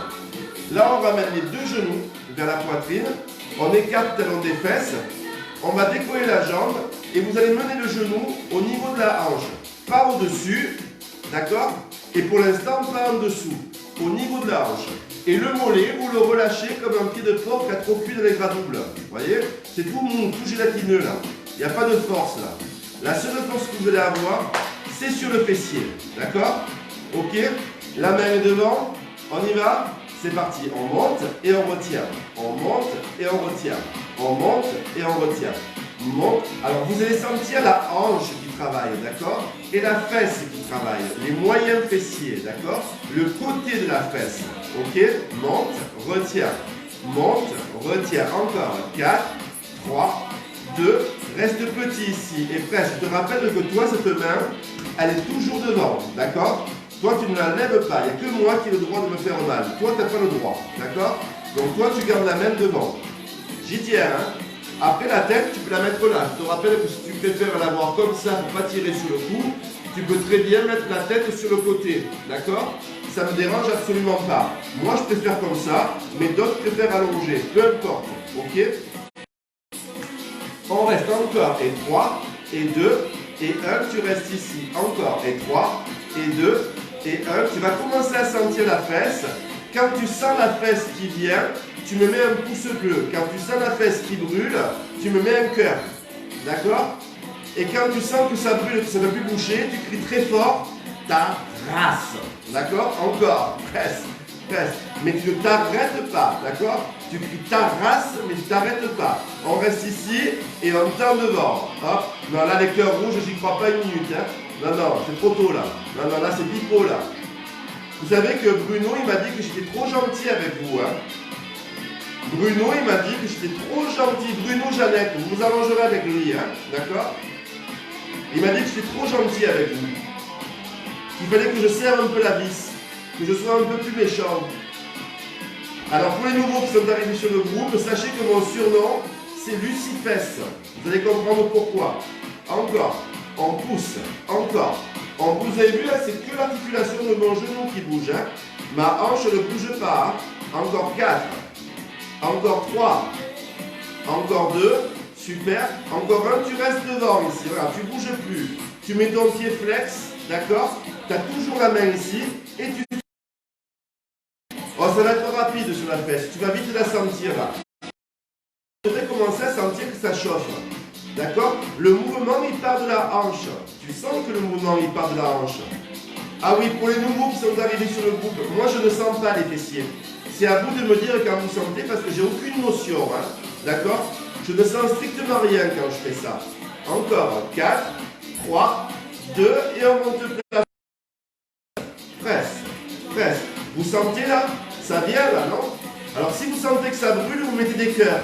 S1: Là, on ramène les deux genoux vers la poitrine. On écarte le talon des fesses. On va décoller la jambe et vous allez mener le genou au niveau de la hanche. Pas au-dessus, d'accord? Et pour l'instant, pas en dessous. Au niveau de la hanche. Et le mollet, vous le relâchez comme un pied de porc qui a trop cuit dans les gras doubles. Vous voyez? C'est tout mou, tout gélatineux là. Il n'y a pas de force là. La seule force que vous allez avoir, c'est sur le fessier. D'accord? Ok? La main est devant. On y va? C'est parti. On monte et on retient. On monte et on retient. On monte et on retient. On monte. Alors vous allez sentir la hanche qui travaille, d'accord? Et la fesse qui travaille. Les moyens fessiers, d'accord? Le côté de la fesse. Ok? Monte, retient. Monte, retient. Encore. 4, 3, 2. Reste petit ici et presse. Je te rappelle que toi, cette main, elle est toujours devant, d'accord? Toi, tu ne la lèves pas. Il n'y a que moi qui ai le droit de me faire mal. Toi, tu n'as pas le droit, d'accord? Donc toi, tu gardes la main devant. J'y tiens, hein? Après la tête, tu peux la mettre là. Je te rappelle que si tu préfères l'avoir comme ça pour ne pas tirer sur le cou, tu peux très bien mettre la tête sur le côté, d'accord? Ça ne me dérange absolument pas. Moi, je préfère comme ça, mais d'autres préfèrent allonger. Peu importe, ok? On reste encore, et 3, et 2, et 1, tu restes ici. Encore, et 3, et 2, et 1. Tu vas commencer à sentir la fesse. Quand tu sens la fesse qui vient, tu me mets un pouce bleu. Quand tu sens la fesse qui brûle, tu me mets un cœur. D'accord? Et quand tu sens que ça brûle, que ça ne peut plus bouger, tu cries très fort ta race. D'accord? Encore, presse, presse. Mais tu ne t'arrêtes pas, d'accord? Tu cries ta race, mais tu ne t'arrêtes pas. On reste ici et on tend devant. Hop. Non, là, les cœurs rouges, j'y crois pas une minute. Hein. Non, non, c'est trop tôt là. Non, non, là, c'est pipeau là. Vous savez que Bruno, il m'a dit que j'étais trop gentil avec vous. Hein. Bruno, il m'a dit que j'étais trop gentil. Bruno Jeannette, vous vous arrangerez avec lui. Hein. D'accord? Il m'a dit que j'étais trop gentil avec vous. Il fallait que je serre un peu la vis. Que je sois un peu plus méchant. Alors pour les nouveaux qui sont arrivés sur le groupe, sachez que mon surnom, c'est Lucifesse. Vous allez comprendre pourquoi. Encore, on pousse, encore. Vous avez vu là, c'est que l'articulation de mon genou qui bouge. Hein. Ma hanche ne bouge pas. Hein. Encore 4. Encore 3. Encore 2. Super. Encore 1, tu restes devant ici. Voilà, tu ne bouges plus. Tu mets ton pied flex. D'accord. Tu as toujours la main ici. Et tu... Oh, ça va être rapide sur la fesse. Tu vas vite la sentir là. Tu devrais commencer à sentir que ça chauffe. D'accord. Le mouvement, il part de la hanche. Tu sens que le mouvement, il part de la hanche. Ah oui, pour les nouveaux qui sont arrivés sur le groupe, moi, je ne sens pas les fessiers. C'est à vous de me dire quand vous sentez, parce que j'ai aucune notion. Hein. D'accord. Je ne sens strictement rien quand je fais ça. Encore. 4, 3, 2, et on monte plus. Presque. Presque. Vous sentez là? Ça vient là, non? Alors si vous sentez que ça brûle, vous mettez des cœurs.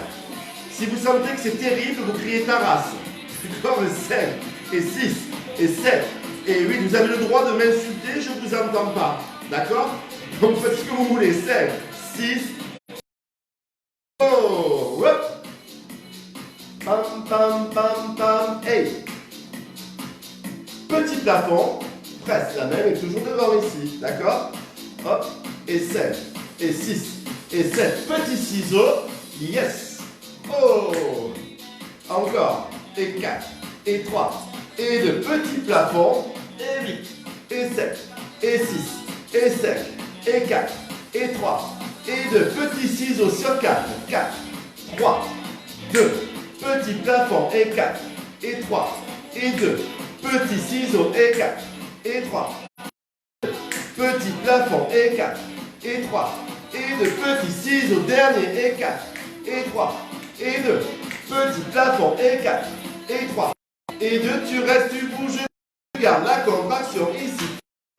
S1: Si vous sentez que c'est terrible, vous criez ta race. D'accord? 5, et 6, et 7, et 8. Vous avez le droit de m'insulter, je ne vous entends pas. D'accord? Donc faites ce que vous voulez. 5, 6. Oh! Hop! Pam, pam, pam, pam. Hey! Petit plafond. Presque la même est toujours devant ici. D'accord? Hop! Et 7, et 6, et 7. Petits ciseaux. Yes! Oh! Encore. Et 4, et 3, et 2. Petit plafond. Et 8, et 7, et 6, et 5, et 4, et 3, et 2. Petits ciseaux sur 4. 4, 3, 2. Petit plafond. Et 4, et 3, et 2. Petits ciseaux. Et 4, et 3. Petit plafond. Et 4, et 3, et 2. Petits ciseaux. Dernier. Et 4, et 3, et 2. Petit plafond. Et 4, et 3, et 2. Tu restes, tu bouges. Tu gardes la contraction ici.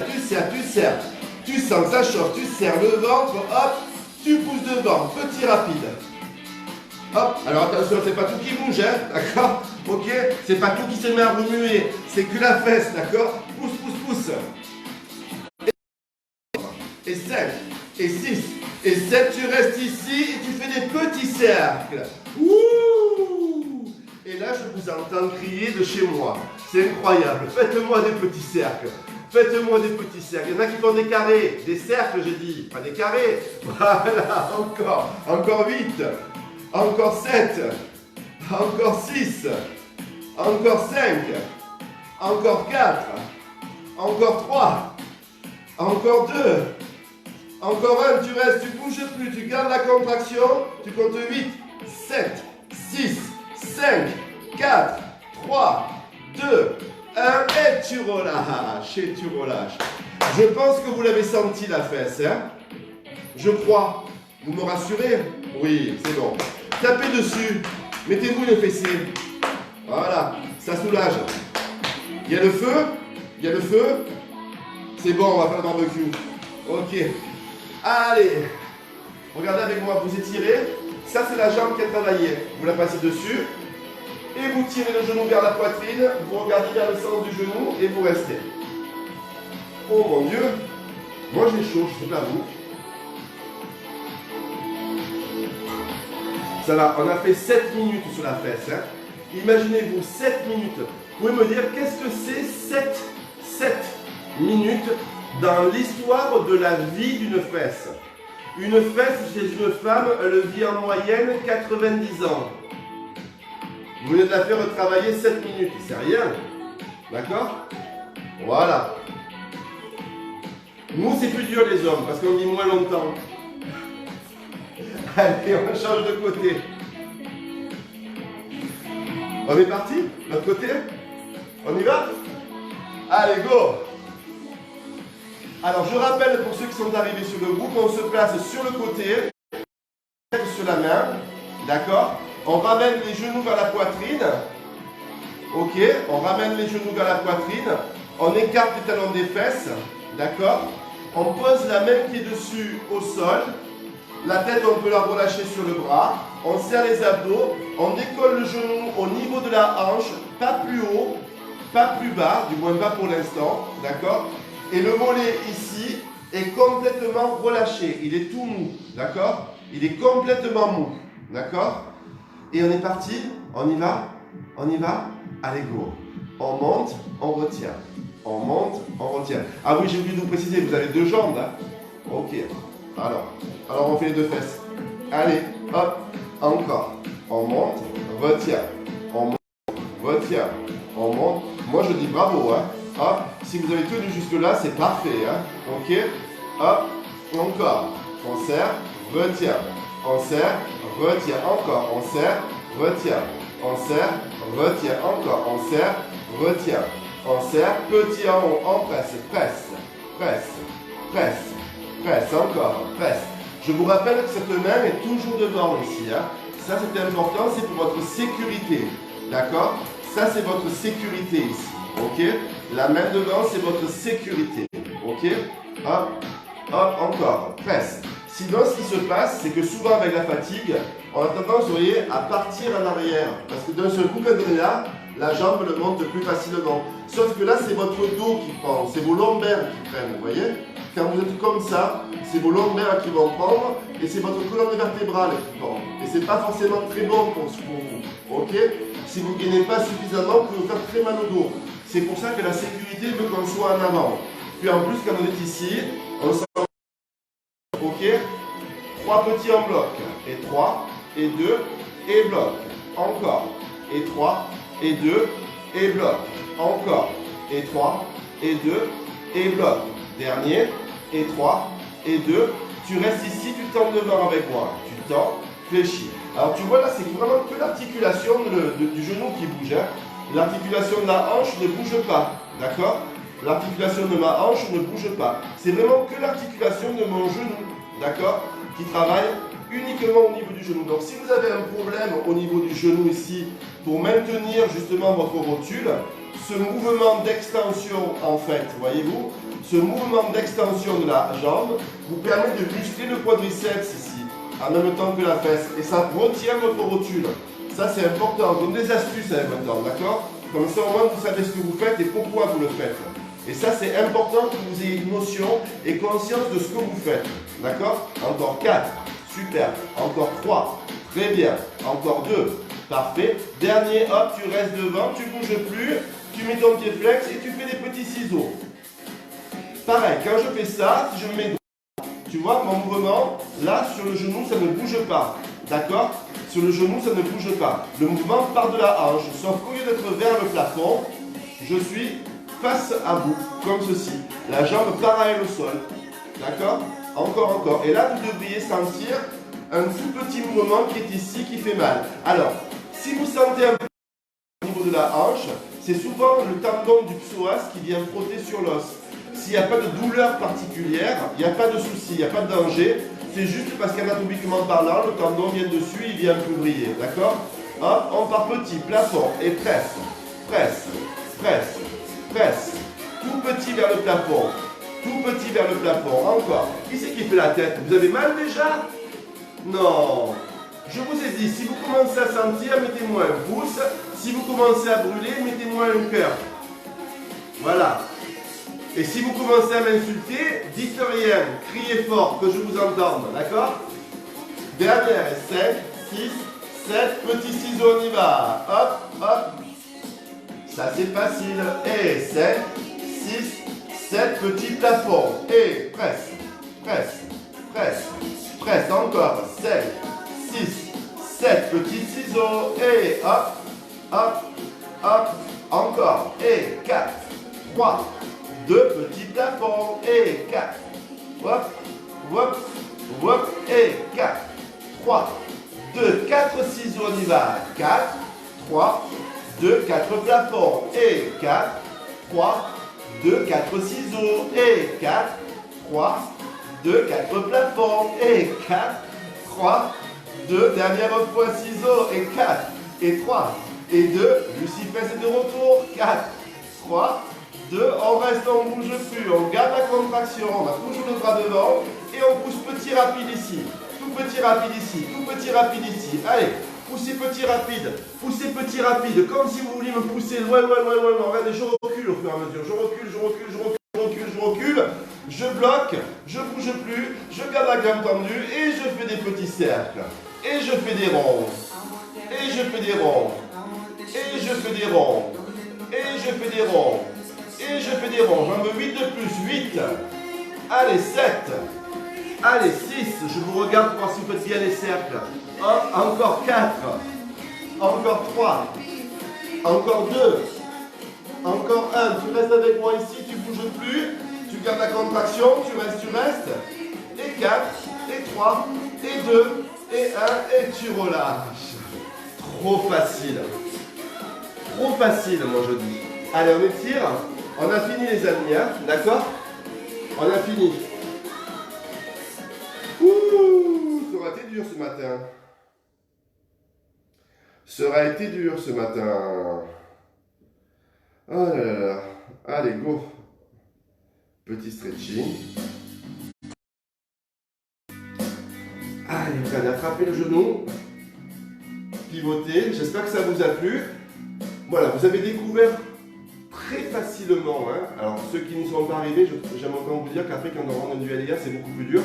S1: Tu serres, tu serres. Tu sens que ça chauffe. Tu serres le ventre. Hop. Tu pousses devant. Petit rapide. Hop. Alors attention, c'est pas tout qui bouge. Hein. D'accord. Ok. C'est pas tout qui se met à remuer. C'est que la fesse. D'accord. Pousse, pousse, pousse. Et 5, et 6, et 7, tu restes ici et tu fais des petits cercles. Ouh! Et là, je vous entends crier de chez moi. C'est incroyable. Faites-moi des petits cercles. Faites-moi des petits cercles. Il y en a qui font des carrés. Des cercles, j'ai dit. Pas des carrés. Voilà, encore. Encore 8. Encore 7. Encore 6. Encore 5. Encore 4. Encore 3. Encore 2. Encore 1, tu restes, tu ne bouges plus, tu gardes la contraction, tu comptes 8, 7, 6, 5, 4, 3, 2, 1, et tu relâches, et tu relâches. Je pense que vous l'avez senti la fesse, hein? Je crois. Vous me rassurez? Oui, c'est bon. Tapez dessus, mettez-vous les fessiers. Voilà, ça soulage. Il y a le feu? Il y a le feu? C'est bon, on va faire le barbecue. Ok. Allez, regardez avec moi, vous étirez. Ça, c'est la jambe qui a travaillé. Vous la passez dessus. Et vous tirez le genou vers la poitrine. Vous regardez vers le sens du genou et vous restez. Oh mon Dieu. Moi, j'ai chaud, je ne sais pas vous. Ça va, on a fait 7 minutes sur la fesse. Hein. Imaginez-vous, 7 minutes. Vous pouvez me dire, qu'est-ce que c'est 7 minutes dans l'histoire de la vie d'une fesse? Une fesse chez une femme, elle vit en moyenne 90 ans. Vous venez de la faire travailler 7 minutes, c'est rien. D'accord? Voilà. Nous, c'est plus dur les hommes, parce qu'on vit moins longtemps. Allez, on change de côté. On est parti? L'autre côté? On y va? Allez, go! Alors, je rappelle pour ceux qui sont arrivés sur le groupe, on se place sur le côté, sur la main, d'accord? On ramène les genoux vers la poitrine, ok? On ramène les genoux vers la poitrine, on écarte les talons des fesses, d'accord? On pose la main qui est dessus au sol, la tête on peut la relâcher sur le bras, on serre les abdos, on décolle le genou au niveau de la hanche, pas plus haut, pas plus bas, du moins pas pour l'instant, d'accord? Et le mollet ici est complètement relâché, il est tout mou, d'accord? Il est complètement mou. D'accord? Et on est parti. On y va? On y va? Allez, go. On monte, on retient. On monte, on retient. Ah oui, j'ai oublié de vous préciser, vous avez 2 jambes. Hein? Ok. Alors on fait les 2 fesses. Allez, hop, encore. On monte, retient. On monte, retient. On monte. Moi je dis bravo. Hein? Hop, si vous avez tenu jusque là, c'est parfait. Hein? Ok. Hop, encore. On serre, retient. On serre, retient. Encore. On serre, retient. On serre, retient. Encore. On serre, retient. On serre, petit en haut, on presse, presse, presse, presse, presse, encore, presse. Je vous rappelle que cette main est toujours devant ici. Hein. Ça c'est important, c'est pour votre sécurité. D'accord? Ça c'est votre sécurité ici. Ok? La main devant c'est votre sécurité. Ok? Hop, hop, encore, presse. Sinon ce qui se passe, c'est que souvent avec la fatigue, on a tendance, vous voyez, à partir en arrière. Parce que d'un seul coup, quand on est là, la jambe le monte plus facilement. Sauf que là, c'est votre dos qui prend, c'est vos lombaires qui prennent, vous voyez? Quand vous êtes comme ça, c'est vos lombaires qui vont prendre et c'est votre colonne vertébrale qui prend. Et c'est pas forcément très bon pour vous, ok? Si vous ne gainez pas suffisamment, vous pouvez vous faire très mal au dos. C'est pour ça que la sécurité veut qu'on soit en avant. Puis en plus, quand on est ici, on s'en... Ok? 3 petits en bloc. Et 3, et 2, et bloc. Encore. Et 3, et 2, et bloc. Encore. Et 3, et 2, et bloc. Dernier. Et 3, et 2. Tu restes ici, tu tends devant avec moi. Tu tends, fléchis. Alors tu vois là, c'est vraiment que l'articulation du genou qui bouge. Hein. L'articulation de la hanche ne bouge pas. D'accord? L'articulation de ma hanche ne bouge pas. C'est vraiment que l'articulation de mon genou. D'accord? Qui travaille uniquement au niveau du genou. Donc si vous avez un problème au niveau du genou ici, pour maintenir justement votre rotule, ce mouvement d'extension en fait, voyez-vous, ce mouvement d'extension de la jambe vous permet de muscler le quadriceps ici, en même temps que la fesse. Et ça retient votre rotule. Ça c'est important. Je donne des astuces maintenant, d'accord? Comme ça au moins vous savez ce que vous faites et pourquoi vous le faites. Et ça c'est important que vous ayez une notion et conscience de ce que vous faites. D'accord? Encore 4. Super. Encore 3. Très bien. Encore 2. Parfait. Dernier, hop, tu restes devant, tu ne bouges plus. Tu mets ton pied flex et tu fais des petits ciseaux. Pareil, quand je fais ça, si je me mets droit, tu vois, mon mouvement, là, sur le genou, ça ne bouge pas. D'accord? Sur le genou, ça ne bouge pas. Le mouvement part de la hanche. Sauf qu'au lieu d'être vers le plafond, je suis face à vous, comme ceci. La jambe parallèle au sol. D'accord? Encore, encore. Et là, vous devriez sentir un tout petit mouvement qui est ici, qui fait mal. Alors, si vous sentez un peu au niveau de la hanche, c'est souvent le tendon du psoas qui vient frotter sur l'os. S'il n'y a pas de douleur particulière, il n'y a pas de souci, il n'y a pas de danger. C'est juste parce qu'anatomiquement parlant, le tendon vient dessus, il vient plus briller. D'accord? Hop, on part petit, plafond, et presse, presse, presse, presse. Tout petit vers le plafond. Tout petit vers le plafond. Encore. Qui c'est qui fait la tête? Vous avez mal déjà? Non. Je vous ai dit, si vous commencez à sentir, mettez-moi un pouce. Si vous commencez à brûler, mettez-moi un cœur. Voilà. Et si vous commencez à m'insulter, dites rien. Criez fort, que je vous entende. D'accord? Dernière. 5, 6, 7. Petits ciseaux, on y va. Hop, hop. Ça, c'est facile. Et 5, 6, 7 petits plafonds. Et presse, presse, presse, presse. Encore. 5, 6, 7 petits ciseaux. Et hop, hop, hop. Encore. Et 4, 3, 2 petits plafonds. Et 4. Hop, hop, hop. Et 4, 3, 2, 4 ciseaux. On y va. 4, 3, 2, 4 plafonds. Et 4, 3, 2, 4 ciseaux, et 4, 3, 2, 4 plafonds, et 4, 3, 2, dernière fois ciseaux, et 4, et 3, et 2, Lucifesse est de retour, 4, 3, 2, on reste, on ne bouge plus, on garde la contraction, on a toujours le bras devant, et on pousse petit rapide ici, tout petit rapide ici, tout petit rapide ici, allez. Poussez petit rapide, comme si vous vouliez me pousser loin, loin, loin, loin. Regardez, je recule au fur et à mesure. Je recule, je recule, je recule, je recule, je recule. je bloque, je bouge plus, je garde la gamme tendue et je fais des petits cercles. Et je fais des ronds. Et je fais des ronds. Et je fais des ronds. Et je fais des ronds. Et je fais des ronds. J'en veux 8 de plus. 8. Allez, 7. Allez, 6. Je vous regarde pour voir si vous faites bien les cercles. Hop, encore 4. Encore 3. Encore 2. Encore 1. Tu restes avec moi ici, tu ne bouges plus. Tu gardes la contraction, tu restes. Et 4, et 3, et 2, et 1, et tu relâches. Trop facile. Trop facile, moi je dis. Allez, on étire. On a fini les amis, hein, d'accord? On a fini. Ouh, ça aura été dur ce matin. Ça aura été dur ce matin. Oh là là là. Allez, go. Petit stretching. Allez, vous allez attraper le genou. Pivoter. J'espère que ça vous a plu. Voilà, vous avez découvert très facilement. Hein. Alors, ceux qui n'y sont pas arrivés, j'aime encore vous dire qu'après, quand on rentre dans du LIA, c'est beaucoup plus dur.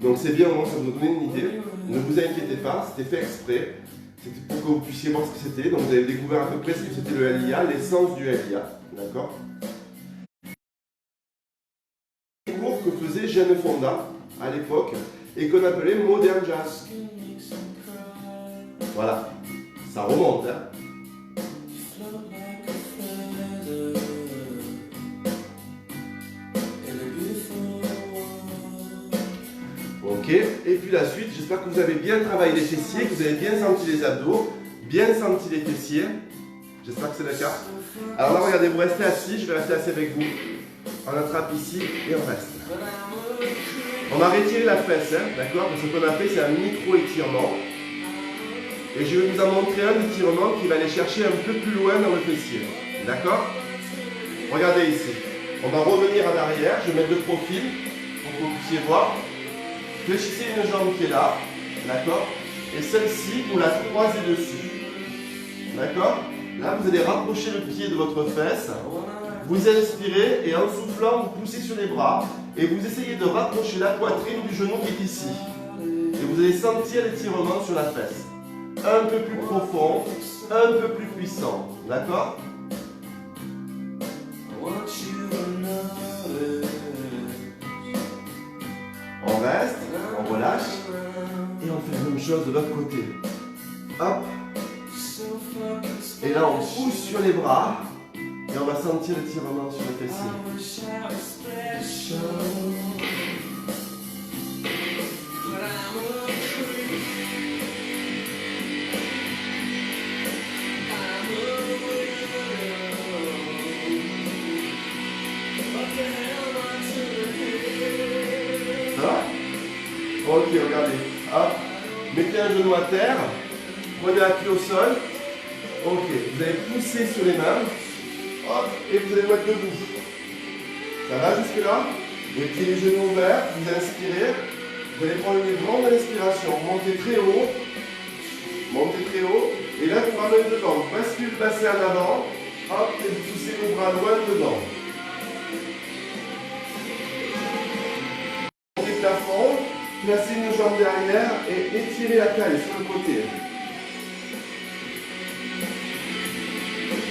S1: Donc, c'est bien, au moins, ça vous donne une idée. Ne vous inquiétez pas, c'était fait exprès. C'était pour que vous puissiez voir ce que c'était. Donc, vous avez découvert à peu près ce que c'était le LIA, l'essence du LIA. D'accord? Cours que faisait Jane Fonda à l'époque et qu'on appelait Modern Jazz. Voilà, ça remonte. Hein. Ok, et puis la suite, j'espère que vous avez bien travaillé les fessiers, que vous avez bien senti les abdos, bien senti les fessiers. J'espère que c'est le cas. Alors là, regardez, vous restez assis, je vais rester assis avec vous. On attrape ici et on reste. On va retirer la fesse, hein, d'accord? Parce que ce qu'on a fait, c'est un micro-étirement. Et je vais vous en montrer un étirement qui va aller chercher un peu plus loin dans le fessier. D'accord? Regardez ici. On va revenir en arrière. Je vais mettre le profil pour que vous puissiez voir. Fléchissez une jambe qui est là. D'accord? Et celle-ci, vous la croisez dessus. D'accord? Là, vous allez rapprocher le pied de votre fesse. Vous inspirez et en soufflant, vous poussez sur les bras. Et vous essayez de rapprocher la poitrine du genou qui est ici. Et vous allez sentir l'étirement sur la fesse. Un peu plus profond, un peu plus puissant. D'accord? On reste, on relâche. Et on fait la même chose de l'autre côté. Hop. Et là, on pousse sur les bras. Et on va sentir l'étirement sur le fessier. Ça va? Ok, regardez. Hop. Mettez un genou à terre. Prenez appui au sol. Ok, vous allez pousser sur les mains. Hop, et vous allez mettre debout. Ça va jusque là? Vous mettez les genoux ouverts, vous inspirez. Vous allez prendre une grande inspiration. Montez très haut. Montez très haut. Et là, vous ramenez devant. Bascule le bassin en avant. Hop, et vous poussez vos bras loin dedans. Montez le plafond. Placez une jambe derrière et étirez la taille sur le côté.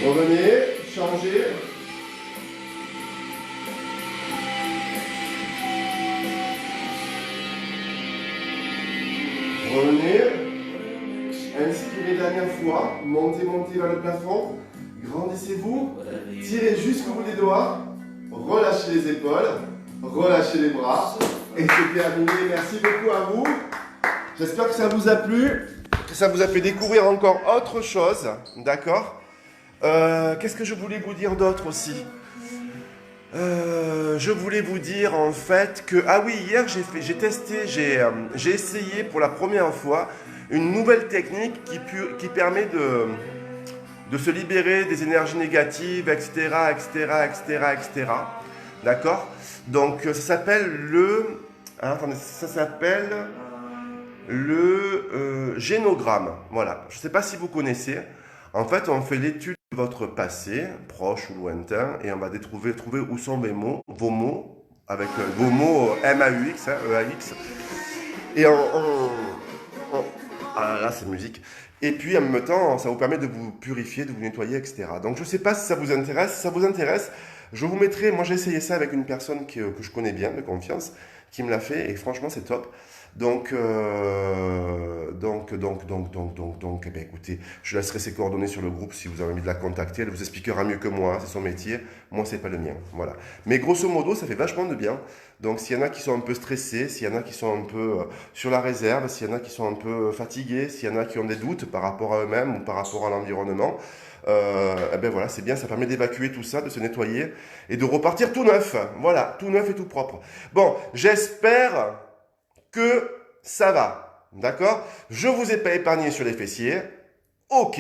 S1: Revenez, changez. Revenez. Inspirez dernière fois. Montez, montez vers le plafond. Grandissez-vous. Tirez jusqu'au bout des doigts. Relâchez les épaules. Relâchez les bras. Et c'est terminé. Merci beaucoup à vous. J'espère que ça vous a plu. Que ça vous a fait découvrir encore autre chose. D'accord? Qu'est-ce que je voulais vous dire d'autre aussi? Je voulais vous dire en fait que... Ah oui, hier j'ai testé, j'ai essayé pour la première fois une nouvelle technique qui permet de se libérer des énergies négatives, etc., etc., etc., etc. D'accord? Donc ça s'appelle le... attendez, ça s'appelle le génogramme. Voilà, je ne sais pas si vous connaissez. En fait, on fait l'étude de votre passé, proche ou lointain, et on va trouver où sont vos mots, avec vos mots M-A-U-X, hein, E-A-X. Et ah là, c'est musique. Et puis en même temps, ça vous permet de vous purifier, de vous nettoyer, etc. Donc je ne sais pas si ça vous intéresse. Si ça vous intéresse, je vous mettrai. Moi, j'ai essayé ça avec une personne que je connais bien, de confiance, qui me l'a fait, et franchement, c'est top. Donc, eh ben, écoutez, je laisserai ses coordonnées sur le groupe si vous avez envie de la contacter. Elle vous expliquera mieux que moi, c'est son métier. Moi, c'est pas le mien. Voilà. Mais grosso modo, ça fait vachement de bien. Donc, s'il y en a qui sont un peu stressés, s'il y en a qui sont un peu sur la réserve, s'il y en a qui sont un peu fatigués, s'il y en a qui ont des doutes par rapport à eux-mêmes ou par rapport à l'environnement, eh ben voilà, c'est bien, ça permet d'évacuer tout ça, de se nettoyer et de repartir tout neuf. Voilà, tout neuf et tout propre. Bon, j'espère que ça va. D'accord? Je vous ai pas épargné sur les fessiers. Ok,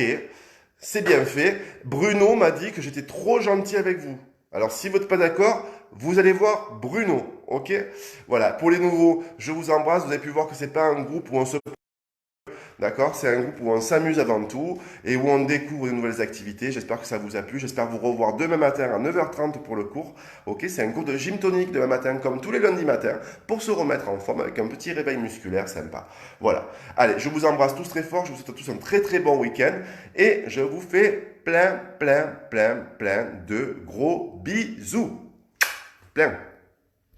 S1: c'est bien fait. Bruno m'a dit que j'étais trop gentil avec vous. Alors, si vous n'êtes pas d'accord, vous allez voir Bruno. Ok? Voilà. Pour les nouveaux, je vous embrasse. Vous avez pu voir que c'est pas un groupe où on se... D'accord? C'est un groupe où on s'amuse avant tout et où on découvre de nouvelles activités. J'espère que ça vous a plu. J'espère vous revoir demain matin à 9h30 pour le cours. Ok? C'est un cours de gym tonique demain matin, comme tous les lundis matins, pour se remettre en forme avec un petit réveil musculaire sympa. Voilà. Allez, je vous embrasse tous très fort. Je vous souhaite à tous un très très bon week-end et je vous fais plein de gros bisous. Plein.